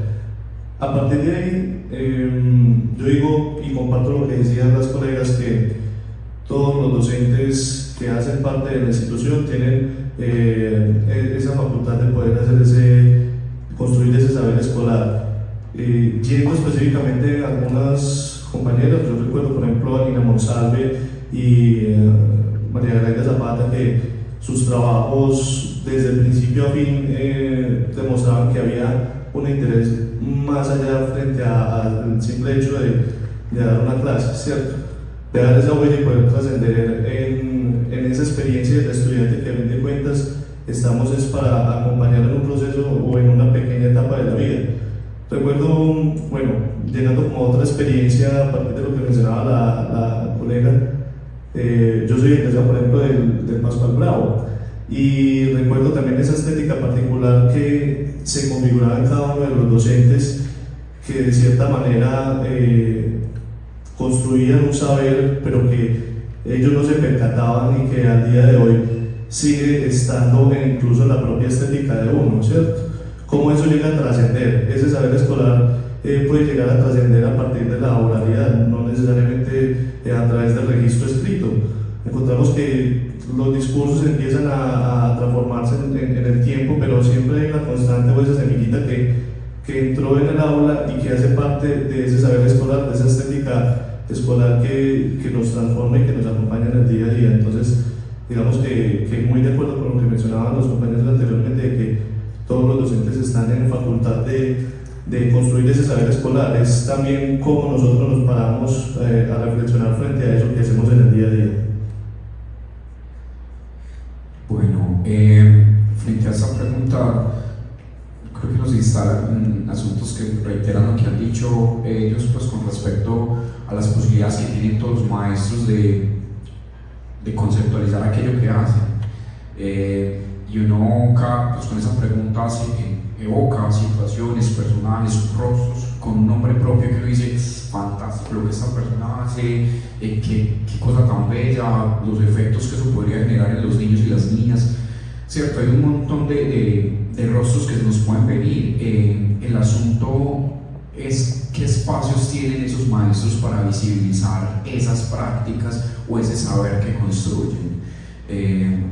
A partir de ahí, yo digo y comparto lo que decían las colegas, que todos los docentes que hacen parte de la institución tienen esa facultad de poder construir ese saber escolar. Yendo específicamente a algunas compañeras, yo recuerdo por ejemplo a Nina Monsalve y María Grecia Zapata, que sus trabajos desde el principio a fin demostraban que había un interés más allá frente al simple hecho de dar una clase, ¿cierto? De dar esa huella y poder trascender en esa experiencia del estudiante, que a fin de cuentas estamos es para acompañar en un proceso o en una pequeña etapa de la vida. Recuerdo, bueno, llegando como a otra experiencia a partir de lo que mencionaba la colega, yo soy egresado por ejemplo del Pascual Bravo, y recuerdo también esa estética particular que se configuraba en cada uno de los docentes, que de cierta manera construían un saber, pero que ellos no se percataban y que al día de hoy sigue estando incluso en la propia estética de uno, ¿cierto? ¿Cómo eso llega a trascender? Ese saber escolar puede llegar a trascender a partir de la oralidad, no necesariamente a través del registro escrito. Encontramos que los discursos empiezan a transformarse en el tiempo, pero siempre hay una constante o esa semillita que entró en el aula y que hace parte de ese saber escolar, de esa estética escolar que nos transforma y que nos acompaña en el día a día. Entonces, digamos que muy de acuerdo con lo que mencionaban los compañeros anteriormente, de que todos los docentes están en facultad de construir ese saber escolar. Es también cómo nosotros nos paramos a reflexionar frente a eso que hacemos en el día a día. Bueno, frente a esta pregunta, creo que nos instalan asuntos que reiteran lo que han dicho ellos, pues con respecto a las posibilidades que tienen todos los maestros de conceptualizar aquello que hacen. Y uno, pues con esa pregunta, evoca situaciones personales, rostros con un nombre propio que uno dice: fantástico lo que esta persona hace, qué cosa tan bella, los efectos que eso podría generar en los niños y las niñas, ¿cierto? Hay un montón de rostros que se nos pueden venir. El asunto es qué espacios tienen esos maestros para visibilizar esas prácticas o ese saber que construyen.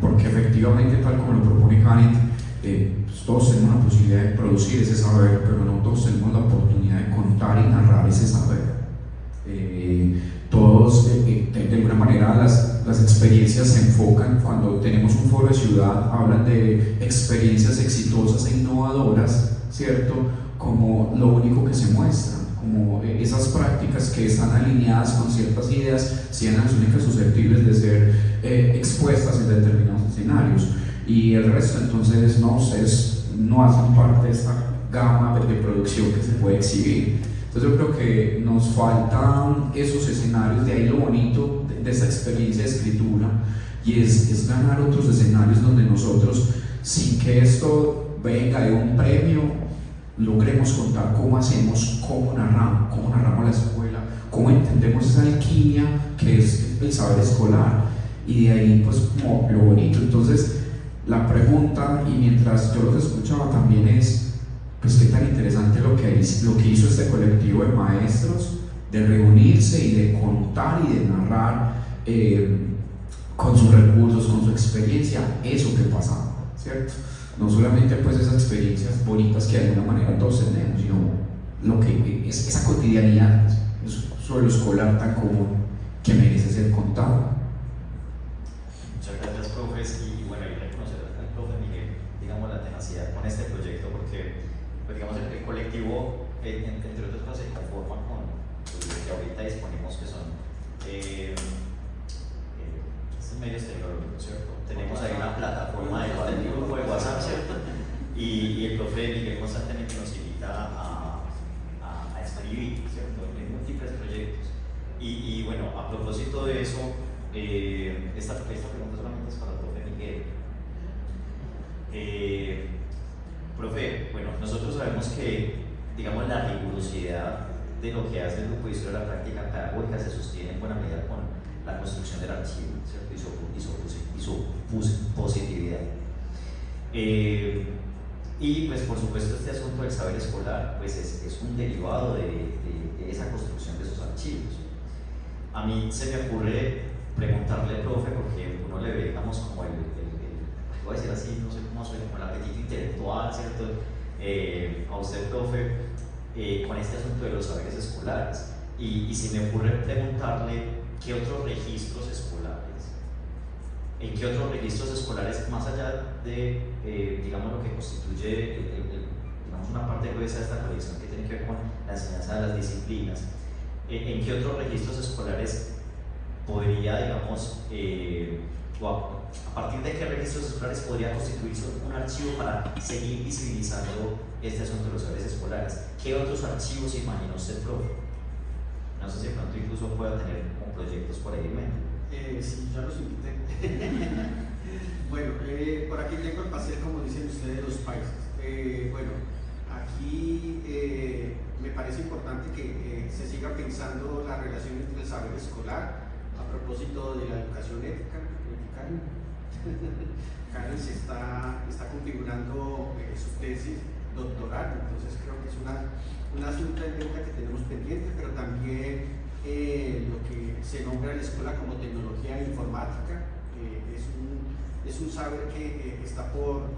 Porque efectivamente, tal como lo propone Canet, pues todos tenemos la posibilidad de producir ese saber, pero no todos tenemos la oportunidad de contar y narrar ese saber. Todos, de alguna manera, las experiencias se enfocan, cuando tenemos un foro de ciudad, hablan de experiencias exitosas e innovadoras, ¿cierto? Como lo único que se muestra, como esas prácticas que están alineadas con ciertas ideas, sean las únicas susceptibles de ser expuestas en determinados escenarios. Y el resto, entonces, no, ustedes no hacen parte de esta gama de producción que se puede exhibir. Entonces yo creo que nos faltan esos escenarios, de ahí lo bonito de esta experiencia de escritura, y es ganar otros escenarios donde nosotros, sin que esto venga de un premio, logremos contar cómo hacemos, cómo narramos la escuela, cómo entendemos esa alquimia que es el saber escolar, y de ahí pues como lo bonito. Entonces la pregunta, y mientras yo los escuchaba también, es pues qué tan interesante lo que hizo este colectivo de maestros, de reunirse y de contar y de narrar con sus recursos, con su experiencia, eso que pasaba, ¿cierto? No solamente pues esas experiencias bonitas que de alguna manera todos tenemos, sino lo que es esa cotidianidad, sobre lo escolar tan común que merece ser contado. Muchas gracias, profes, y bueno, hay que reconocer al profe Miguel, digamos, la tenacidad con este proyecto, porque pues, digamos, el colectivo, entre otras cosas, se conforma con lo que ahorita disponemos, que son estos medios tecnológicos, ¿cierto? Tenemos ahí una plataforma de grupo de WhatsApp, ¿cierto? Y el profe Miguel constantemente nos invita a escribir, ¿cierto? En múltiples proyectos. Y bueno, a propósito de eso, esta pregunta solamente es para el profe Miguel. Profe, bueno, nosotros sabemos que, digamos, la rigurosidad de lo que hace el Grupo de Historia de la Práctica Pedagógica se sostiene en buena medida con la construcción del archivo, ¿cierto? Y su positividad. Y pues por supuesto este asunto del saber escolar pues es un derivado de esa construcción de esos archivos. A mí se me ocurre preguntarle al profe, porque uno le ve, digamos, como voy a decir así, no sé cómo suena, como el apetito intelectual, ¿cierto? A usted, profe, con este asunto de los saberes escolares, y se me ocurre preguntarle qué otros registros escolares, en qué otros registros escolares, más allá de, digamos, lo que constituye, digamos, una parte gruesa de esta colección que tiene que ver con la enseñanza de las disciplinas, en qué otros registros escolares podría, digamos, o a partir de qué registros escolares podría constituirse un archivo para seguir visibilizando este asunto de los saberes escolares. ¿Qué otros archivos imagina usted, profe? No sé si de pronto incluso pueda tener como proyectos por ahí en mente. Sí, ya los invité. Bueno, por aquí tengo el pastel, como dicen ustedes, los países. Bueno, aquí me parece importante que se siga pensando la relación entre el saber escolar a propósito de la educación ética. Karen se está configurando su tesis doctoral, entonces creo que es una asunto de deuda que tenemos pendiente, pero también lo que se nombra en la escuela como tecnología informática es un saber que está por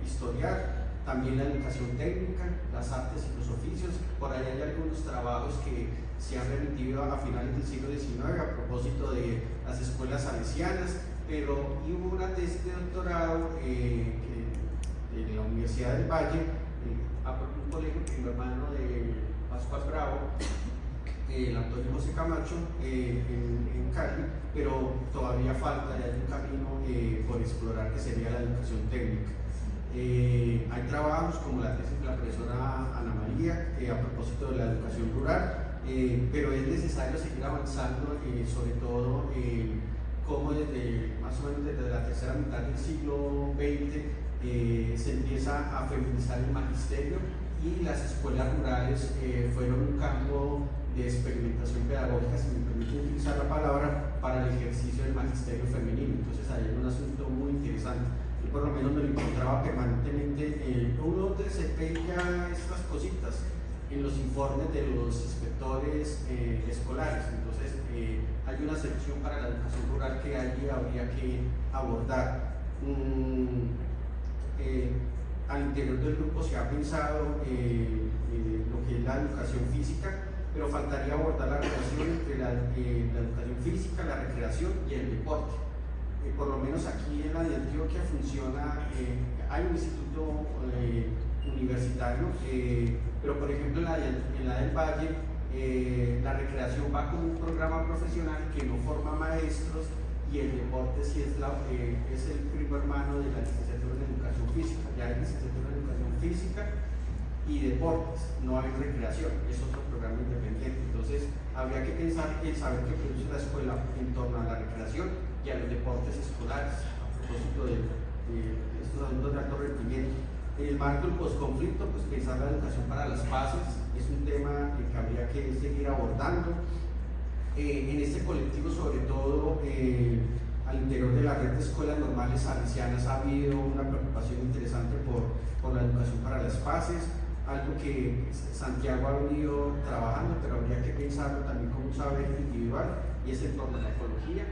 historiar. También la educación técnica, las artes y los oficios. Por ahí hay algunos trabajos que se han remitido a finales del siglo XIX a propósito de las escuelas salesianas, pero hubo una tesis de doctorado en la Universidad del Valle, un colegio primo hermano de Pascual Bravo, el Antonio José Camacho, en Cali, pero todavía falta, hay un camino por explorar que sería la educación técnica. Hay trabajos como la tesis de la profesora Ana María a propósito de la educación rural, pero es necesario seguir avanzando, sobre todo cómo más o menos desde la tercera mitad del siglo XX se empieza a feminizar el magisterio, y las escuelas rurales fueron un campo de experimentación pedagógica, si me permite utilizar la palabra, para el ejercicio del magisterio femenino. Entonces ahí hay un asunto muy interesante. Yo por lo menos me lo encontraba permanentemente. Uno se pega estas cositas en los informes de los inspectores escolares. Entonces hay una sección para la educación rural que allí habría que abordar. al interior del grupo se ha pensado lo que es la educación física, pero faltaría abordar la relación entre la educación física, la recreación y el deporte. Por lo menos aquí en la de Antioquia funciona, hay un instituto universitario, pero por ejemplo en la del Valle la recreación va con un programa profesional que no forma maestros, y el deporte sí es el primo hermano de la licenciatura en educación física. Ya hay licenciatura en educación física y deportes, no hay recreación, es otro programa independiente. Entonces habría que pensar el saber que produce la escuela en torno a la recreación y a los deportes escolares, a propósito de estos adultos de alto rendimiento. En el marco del posconflicto, pues pensar la educación para las paces es un tema que habría que seguir abordando. En este colectivo, sobre todo al interior de la red de escuelas normales salesianas, ha habido una preocupación interesante por la educación para las paces, algo que Santiago ha venido trabajando, pero habría que pensarlo también como un saber individual, y es en torno a la ecología,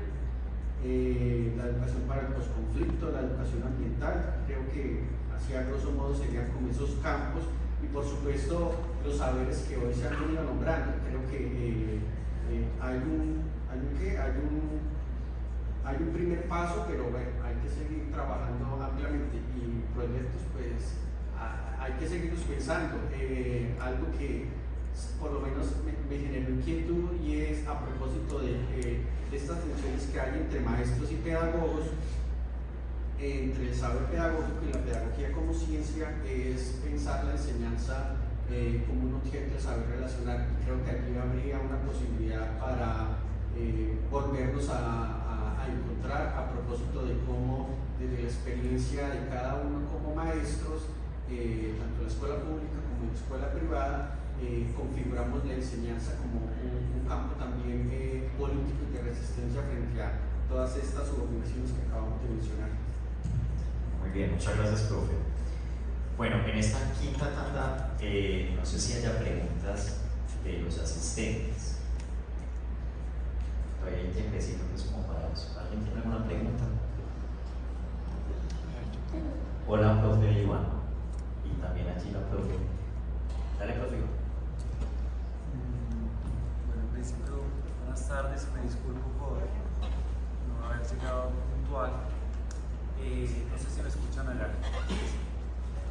la educación para el posconflicto, la educación ambiental. Creo que así a grosso modo serían como esos campos, y por supuesto los saberes que hoy se han venido nombrando. Creo que hay un primer paso, pero bueno, hay que seguir trabajando ampliamente, y proyectos pues hay que seguirlos pensando. Algo que por lo menos me generó inquietud, y es a propósito de estas tensiones que hay entre maestros y pedagogos, entre el saber pedagógico y la pedagogía como ciencia, es pensar la enseñanza como un objeto de saber relacionar. Y creo que aquí habría una posibilidad para volvernos a encontrar, a propósito de cómo desde la experiencia de cada uno como maestros, tanto en la escuela pública como en la escuela privada, configuramos la enseñanza como un campo también político y de resistencia frente a todas estas subordinaciones que acabamos de mencionar. Muy bien, muchas gracias, profe. Bueno, en esta quinta tanda, no sé si haya preguntas de los asistentes. Todavía hay tiempecito pues como para eso. ¿Alguien tiene alguna pregunta? Hola, profe Iván. Y también allí la profe. Dale, profe Iván. Bueno, en principio, buenas tardes. Me disculpo por no haber llegado puntual. No sé si me escuchan allá.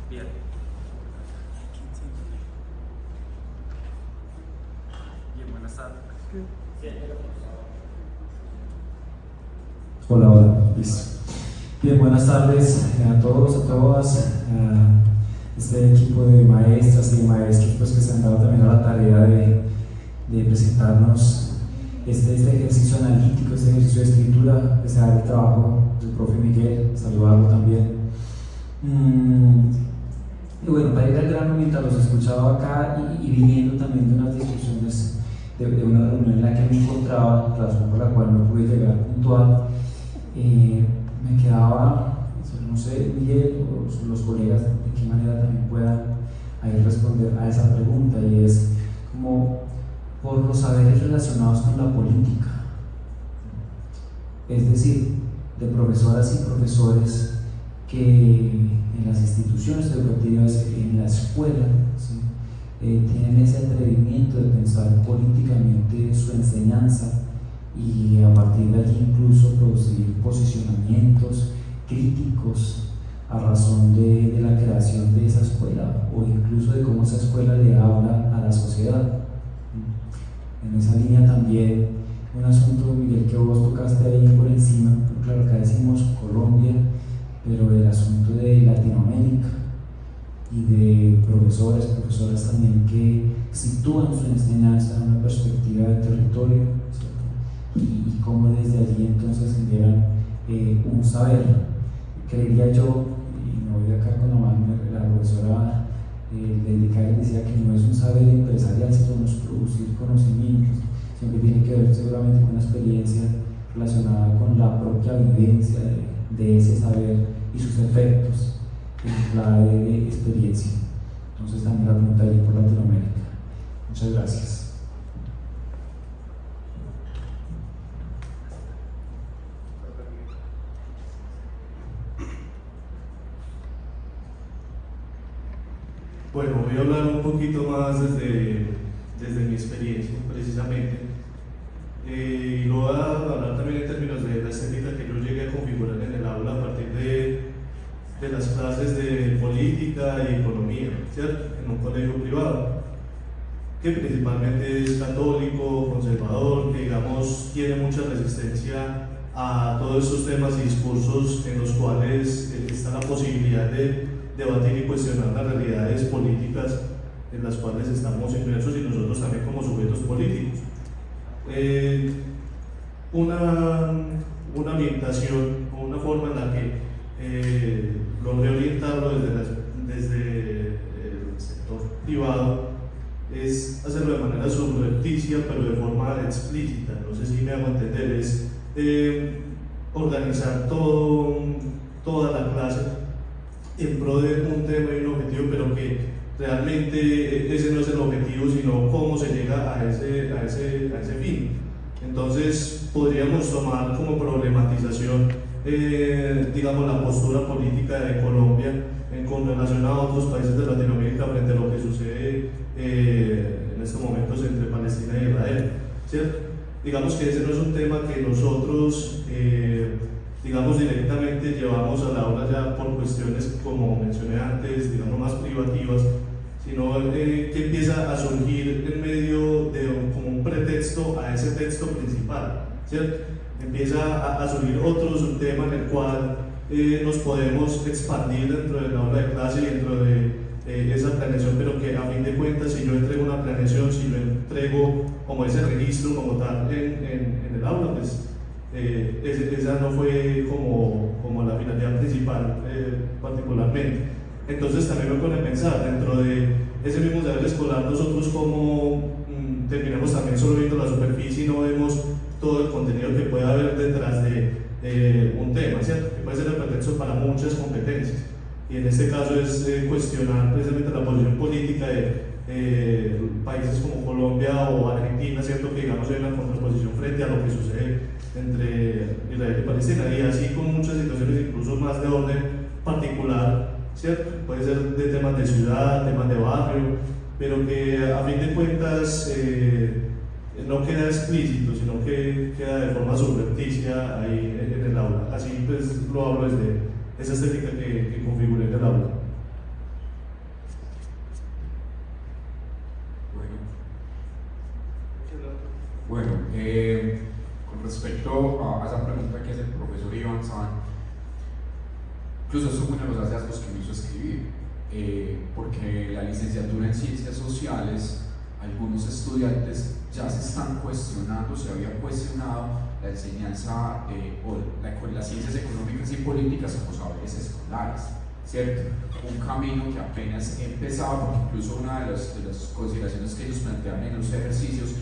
Bien. Bien, buenas tardes. Hola, hola. Listo. Bien, buenas tardes a todos, a todas, a este equipo de maestras y maestros pues, que se han dado también a la tarea de presentarnos este ejercicio analítico, este ejercicio de escritura, que se da el trabajo del profe Miguel, saludarlo también. Y bueno, para ir al grano, mientras los escuchaba acá y viniendo también de unas discusiones de una reunión en la que me encontraba, razón por la cual no pude llegar puntual, me quedaba, no sé, Miguel o los colegas, de qué manera también puedan ahí responder a esa pregunta, y es como por los saberes relacionados con la política, es decir, de profesoras y profesores que en las instituciones educativas, en la escuela, ¿sí? Tienen ese atrevimiento de pensar políticamente su enseñanza, y a partir de allí incluso producir posicionamientos críticos a razón de la creación de esa escuela, o incluso de cómo esa escuela le habla a la sociedad. En esa línea también un asunto, Miguel, que vos tocaste ahí por encima, claro, acá decimos Colombia, pero el asunto de Latinoamérica y de profesoras también que sitúan su enseñanza en una perspectiva de territorio, ¿cierto? Y cómo desde allí entonces generan un saber. Creería yo, y me voy de acá con la profesora Dedicada decía que no es un saber empresarial, sino es producir conocimientos, sino que tiene que ver seguramente con una experiencia relacionada con la propia vivencia de ese saber y sus efectos en clave de experiencia. Entonces también la pregunta ahí por Latinoamérica. Muchas gracias. Bueno, voy a hablar un poquito más desde mi experiencia, precisamente. Y lo voy a hablar también en términos de la estética que yo llegué a configurar en el aula a partir de las clases de política y economía, ¿cierto? En un colegio privado, que principalmente es católico, conservador, que digamos tiene mucha resistencia a todos estos temas y discursos en los cuales está la posibilidad de debatir y cuestionar las realidades políticas en las cuales estamos inmersos y nosotros también como sujetos políticos. Una orientación o una forma en la que logré orientarlo desde el sector privado es hacerlo de manera subrepticia pero de forma explícita, no sé si me hago entender, es organizar toda la clase en pro de un tema y un objetivo, pero que realmente ese no es el objetivo, sino cómo se llega a ese fin. Entonces podríamos tomar como problematización digamos la postura política de Colombia con relación a otros países de Latinoamérica frente a lo que sucede en estos momentos entre Palestina y Israel, ¿cierto? Digamos que ese no es un tema que nosotros digamos directamente llevamos a la aula ya por cuestiones como mencioné antes, digamos más privativas, sino que empieza a surgir en medio de como un pretexto a ese texto principal, ¿cierto? Empieza a surgir otro subtema en el cual nos podemos expandir dentro de la aula de clase y dentro de esa planeación, pero que a fin de cuentas si yo entrego una planeación, si yo entrego como ese registro como tal en el aula, pues esa no fue como la finalidad principal particularmente. Entonces también me pone a pensar, dentro de ese mismo saber escolar, nosotros como terminamos también solo viendo la superficie y no vemos todo el contenido que puede haber detrás de un tema, ¿cierto? Que puede ser el pretexto para muchas competencias. Y en este caso es cuestionar precisamente la posición política de países como Colombia o Argentina, ¿cierto? Que digamos hay una contraposición frente a lo que sucede entre Israel y Palestina, y así con muchas situaciones incluso más de orden particular, ¿cierto? Puede ser de temas de ciudad, temas de barrio, pero que a fin de cuentas no queda explícito, sino que queda de forma subrepticia ahí en el aula. Así pues lo hablo desde esa estética que configuré en el aula. Bueno, con respecto a esa pregunta que hace el profesor Iván San, incluso esto fue uno de los hallazgos que me hizo escribir, porque la licenciatura en Ciencias Sociales, algunos estudiantes ya se están cuestionando, se había cuestionado la enseñanza o las ciencias económicas y políticas como saberes escolares, ¿cierto? Un camino que apenas empezaba, porque incluso una de las consideraciones que ellos planteaban en los ejercicios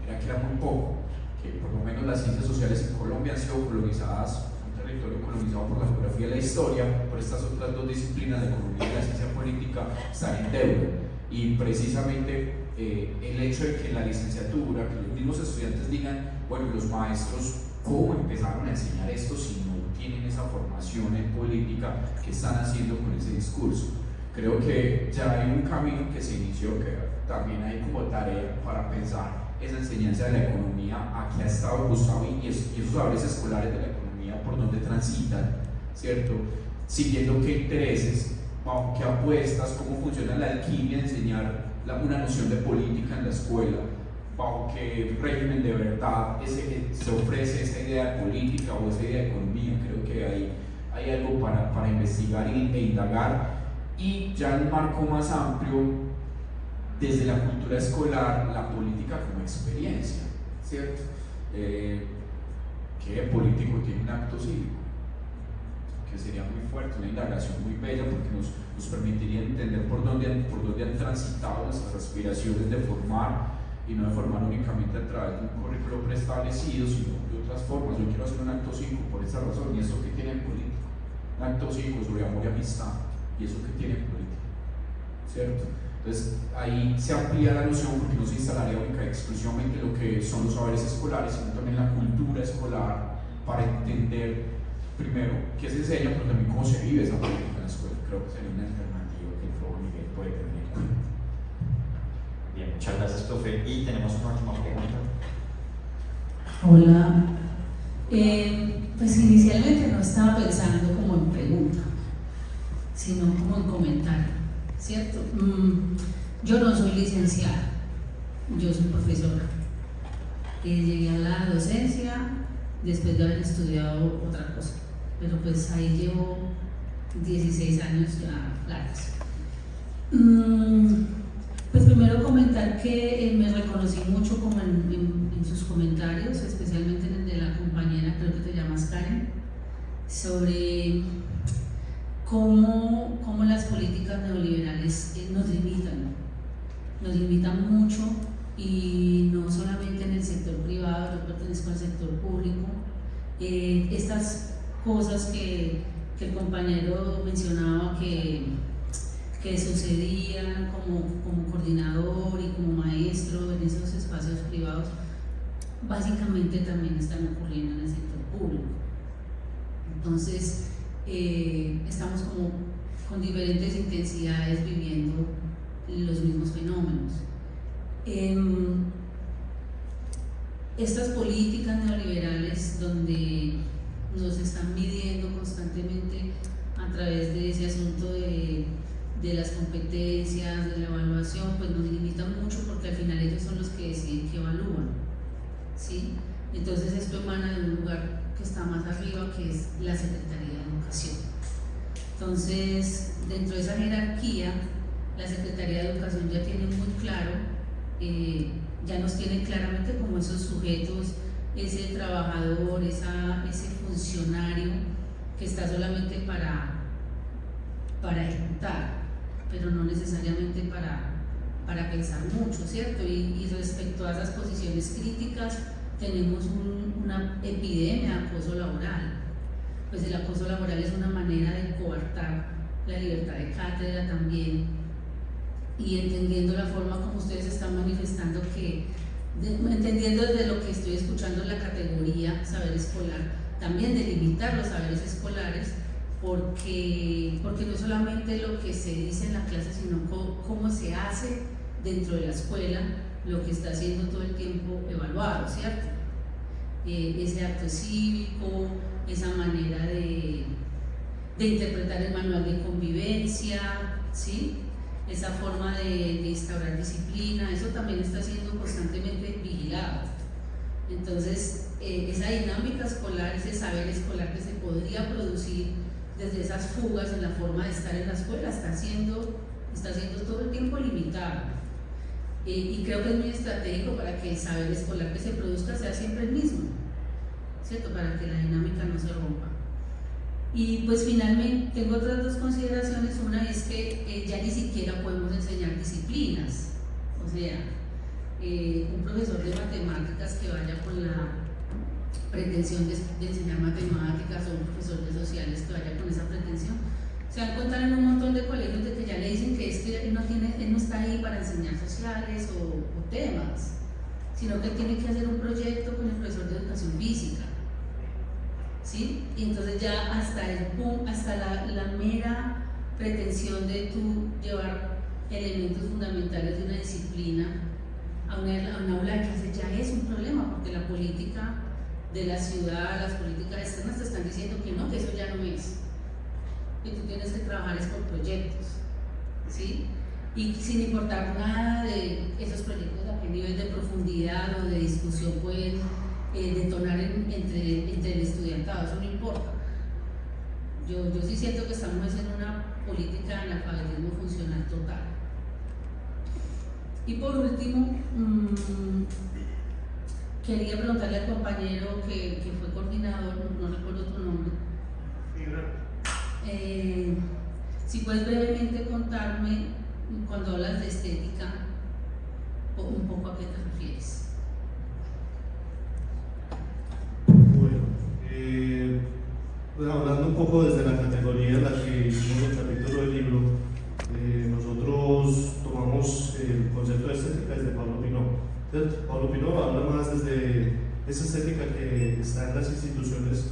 era que era muy poco, que por lo menos las ciencias sociales en Colombia han sido colonizadas, un territorio colonizado por la geografía y la historia, por estas otras dos disciplinas, la economía y la ciencia política, están en deuda. Y precisamente el hecho de que en la licenciatura, que los mismos estudiantes digan, bueno, los maestros, ¿cómo empezaron a enseñar esto si no tienen esa formación en política que están haciendo con ese discurso? Creo que ya hay un camino que se inició, que también hay como tarea para pensar esa enseñanza de la economía a qué ha estado Gustavo y esos saberes escolares de la economía por donde transitan, ¿cierto? Siguiendo qué intereses, bajo qué apuestas, cómo funciona la alquimia de enseñar una noción de política en la escuela, bajo qué régimen de verdad se ofrece esa idea de política o esa idea de economía. Creo que hay algo para investigar e indagar, y ya en un marco más amplio, desde la cultura escolar, la política como experiencia, ¿cierto? ¿Qué político tiene un acto cívico? Que sería muy fuerte, una indagación muy bella, porque nos permitiría entender por dónde han transitado nuestras aspiraciones de formar, y no de formar únicamente a través de un currículo preestablecido, sino de otras formas. Yo quiero hacer un acto cívico por esa razón, y eso que tiene en política, un acto cívico sobre amor y amistad, y eso que tiene en política, ¿cierto? Entonces ahí se amplía la noción, porque no se instalaría única y exclusivamente lo que son los saberes escolares, sino también la cultura escolar, para entender primero qué se enseña, pero también cómo se vive esa política en la escuela. Creo que sería una alternativa que el nuevo nivel puede tener en cuenta. Bien, muchas gracias, profe. Y tenemos una última pregunta. Hola. Pues inicialmente no estaba pensando como en pregunta, sino como en comentario, ¿cierto? Yo no soy licenciada, yo soy profesora. Llegué a la docencia después de haber estudiado otra cosa, pero pues ahí llevo 16 años ya largos. Pues primero comentar que me reconocí mucho como en sus comentarios, especialmente en el de la compañera, creo que te llamas Karen, sobre cómo las políticas neoliberales nos limitan mucho, y no solamente en el sector privado, yo pertenezco al sector público. Estas cosas que el compañero mencionaba que sucedían como coordinador y como maestro en esos espacios privados, básicamente también están ocurriendo en el sector público. Entonces, estamos como con diferentes intensidades viviendo los mismos fenómenos. Estas políticas neoliberales donde nos están midiendo constantemente a través de ese asunto de las competencias, de la evaluación, pues nos limitan mucho, porque al final ellos son los que deciden que evalúan, ¿sí? Entonces esto emana de un lugar que está más arriba, que es la Secretaría de Educación. Entonces, dentro de esa jerarquía, la Secretaría de Educación ya tiene muy claro, ya nos tiene claramente como esos sujetos, ese trabajador, ese funcionario que está solamente para ejecutar, pero no necesariamente para pensar mucho, ¿cierto? Y respecto a esas posiciones críticas, tenemos una epidemia de acoso laboral. Pues el acoso laboral es una manera de coartar la libertad de cátedra también, y entendiendo la forma como ustedes están manifestando entendiendo desde lo que estoy escuchando la categoría saber escolar, también de limitar los saberes escolares, porque no es solamente lo que se dice en la clase, sino cómo se hace dentro de la escuela lo que está siendo todo el tiempo evaluado, ¿cierto? Ese acto cívico, esa manera de interpretar el manual de convivencia, ¿sí? Esa forma de instaurar disciplina, eso también está siendo constantemente vigilado. Entonces, esa dinámica escolar, ese saber escolar que se podría producir desde esas fugas en la forma de estar en la escuela, está siendo todo el tiempo limitado. Y creo que es muy estratégico para que el saber escolar que se produzca sea siempre el mismo, ¿cierto? Para que la dinámica no se rompa. Y pues finalmente tengo otras dos consideraciones. Una es que ya ni siquiera podemos enseñar disciplinas, o sea, un profesor de matemáticas que vaya con la pretensión de enseñar matemáticas, o un profesor de sociales que vaya con esa pretensión, se dan cuenta en un montón de colegios de que ya le dicen que es que él no está ahí para enseñar sociales o temas, sino que tiene que hacer un proyecto con el profesor de educación física, ¿sí? Y entonces ya hasta la mera pretensión de tú llevar elementos fundamentales de una disciplina a una aula de clase ya es un problema, porque la política de la ciudad, las políticas externas te están diciendo que no, que eso ya no es, que tú tienes que trabajar es con proyectos, ¿sí? Y sin importar nada de esos proyectos, a qué nivel de profundidad o de discusión pueden detonar entre el estudiantado, eso no importa. Yo sí siento que estamos haciendo una política de analfabetismo funcional total. Y por último, quería preguntarle al compañero que fue coordinador, no recuerdo tu nombre, si puedes brevemente contarme, cuando hablas de estética, un poco a qué te refieres. Bueno, pues hablando un poco desde la categoría en la que hicimos el capítulo del libro, nosotros tomamos el concepto de estética desde Pablo Pinot. Pablo Pinot habla más desde esa estética que está en las instituciones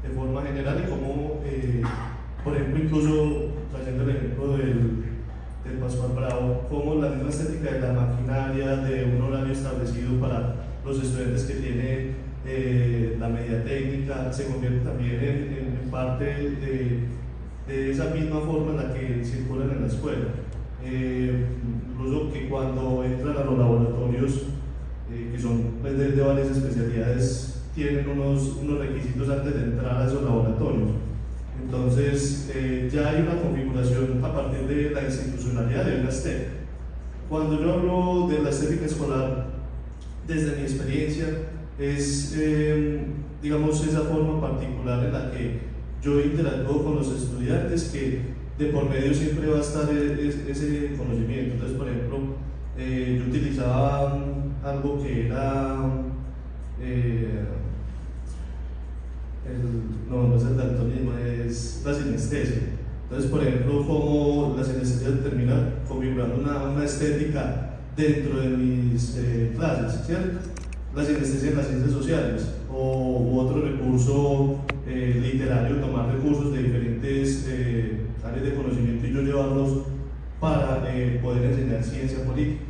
de forma general, y como, por ejemplo, incluso trayendo el ejemplo del del Pascual Bravo, como la misma estética de la maquinaria, de un horario establecido para los estudiantes que tienen la media técnica, se convierte también en parte de esa misma forma en la que circulan en la escuela. Incluso que cuando entran a los laboratorios, que son pues, de varias especialidades, tienen unos requisitos antes de entrar a esos laboratorios. Entonces, ya hay una configuración a partir de la institucionalidad de una estética. Cuando yo hablo de la estética escolar, desde mi experiencia, es, digamos, esa forma particular en la que yo interactúo con los estudiantes, que de por medio siempre va a estar ese conocimiento. Entonces, por ejemplo, yo utilizaba algo que era no es el daltonismo, es la sinestesia. Entonces, por ejemplo, cómo la sinestesia termina configurando una estética dentro de mis clases, ¿cierto? La sinestesia en las ciencias sociales, u otro recurso literario, tomar recursos de diferentes áreas de conocimiento y yo llevarlos para poder enseñar ciencia política.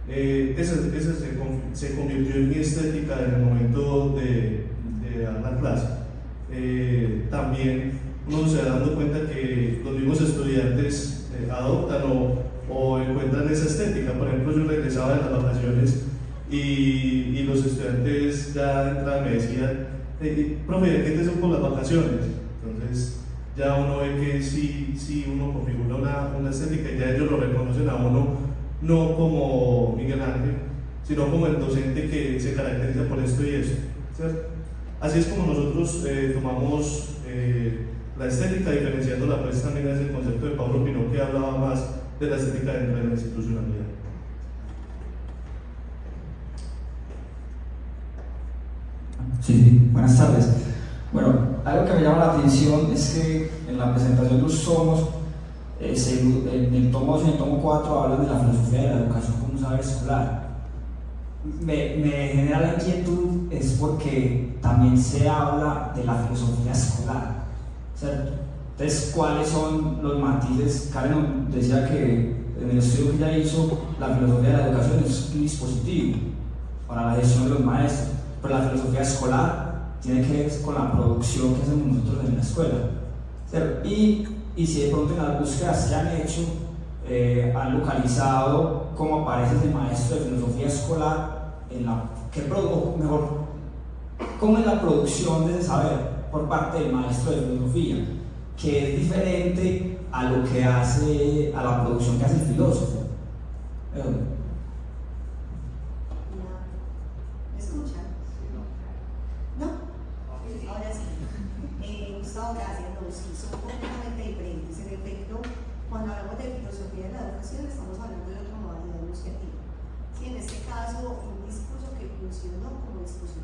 Esa se convirtió en mi estética en el momento de dar la clase. También uno se va dando cuenta que los mismos estudiantes adoptan o encuentran esa estética. Por ejemplo, yo regresaba de las vacaciones y los estudiantes ya entraban y me decían, profe, ¿qué te son por las vacaciones? Entonces ya uno ve que sí uno configura una estética y ya ellos lo reconocen a uno, no como Miguel Ángel, sino como el docente que se caracteriza por esto y esto, ¿cierto? Así es como nosotros tomamos la estética, diferenciándola pues también es el concepto de Pablo Pinó, que hablaba más de la estética dentro de la institucionalidad. Sí, buenas tardes. Bueno, algo que me llama la atención es que en la presentación de los tomos, en el tomo 2 y en el tomo 4 hablan de la filosofía de la educación como un saber escolar. Me genera la inquietud es porque también se habla de la filosofía escolar, ¿cierto? Entonces, ¿cuáles son los matices? Karen decía que en el estudio que ella hizo, la filosofía de la educación es un dispositivo para la gestión de los maestros, pero la filosofía escolar tiene que ver con la producción que hacemos nosotros en la escuela, ¿cierto? Y si de pronto en las búsquedas que han hecho han localizado cómo aparece ese maestro de filosofía escolar cómo es la producción de ese saber por parte del maestro de filosofía, que es diferente a lo que hace, a la producción que hace el filósofo. ¿Me escuchan? ¿No? Ahora sí. Gustavo, gracias. No, sí, son completamente diferentes. En efecto, cuando hablamos de filosofía de la educación, estamos hablando de otra modalidad enunciativa. Sí, en este caso, un discurso que funcionó como dispositivo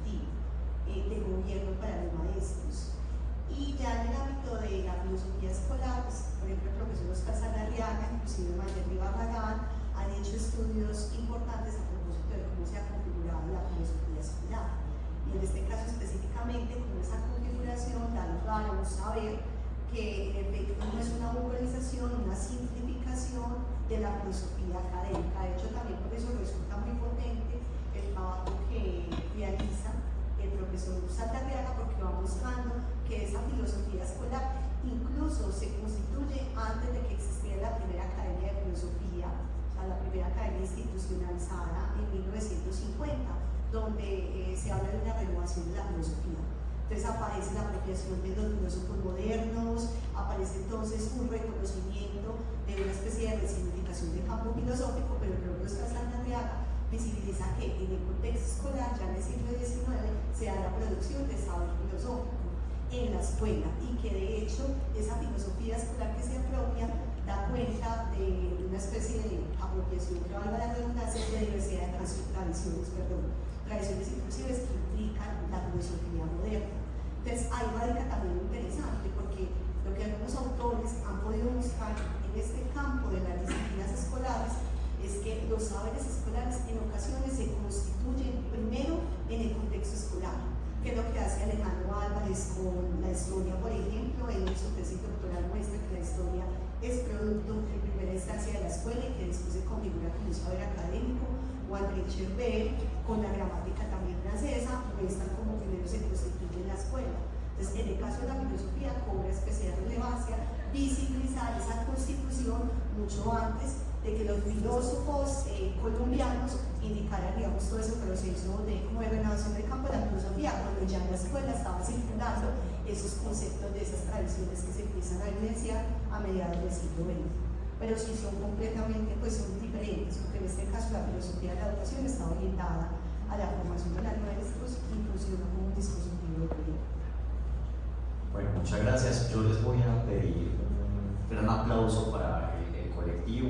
de gobierno para los maestros. Y ya en el ámbito de la filosofía escolar, pues, por ejemplo, el profesor Oscar Saldarriaga, inclusive Mayerly Barragán, han hecho estudios importantes a propósito de cómo se ha configurado la filosofía escolar. Y en este caso específicamente, con esa configuración da lugar a un saber que en efecto no es una burocratización, una simplificación de la filosofía académica. De hecho, también por eso resulta muy potente el trabajo que realiza el profesor Saldarriaga, porque va mostrando que esa filosofía escolar incluso se constituye antes de que existiera la primera academia de filosofía, o sea, la primera academia institucionalizada en 1950, donde se habla de una renovación de la filosofía. Entonces aparece la apropiación de los filósofos modernos, aparece entonces un reconocimiento de una especie de resignificación del campo filosófico, pero el propio Oscar Saldarriaga visibiliza que en el contexto escolar, ya en el siglo XIX, se da la producción de saber filosófico en la escuela y que de hecho esa filosofía escolar que se apropia da cuenta de una especie de apropiación, que valga la redundancia, de diversidad de tradiciones inclusive que implican la filosofía moderna. Entonces ahí radica también lo interesante, porque lo que algunos autores han podido mostrar en este campo de las disciplinas escolares es que los saberes escolares en ocasiones se constituyen primero en el contexto escolar, que es lo que hace Alejandro Álvarez con la historia, por ejemplo. En su tesis doctoral muestra que la historia es producto en primera instancia de las escuela y que después se configura como un saber académico, o André Cherver, con la gramática también francesa, muestran cómo primero se constituye la escuela. Entonces, en el caso de la filosofía, cobra especial relevancia visibilizar esa constitución mucho antes de que los filósofos colombianos indicaran, digamos, todo ese proceso de renovación del campo de la filosofía, cuando ya en la escuela estaba circulando esos conceptos de esas tradiciones que se empiezan a evidenciar a mediados del siglo XX. Pero sí son completamente, pues son diferentes, porque en este caso la filosofía de la educación está orientada a la formación de los maestros y funciona como un dispositivo de gobierno. Bueno, muchas gracias. Yo les voy a pedir un gran aplauso para el colectivo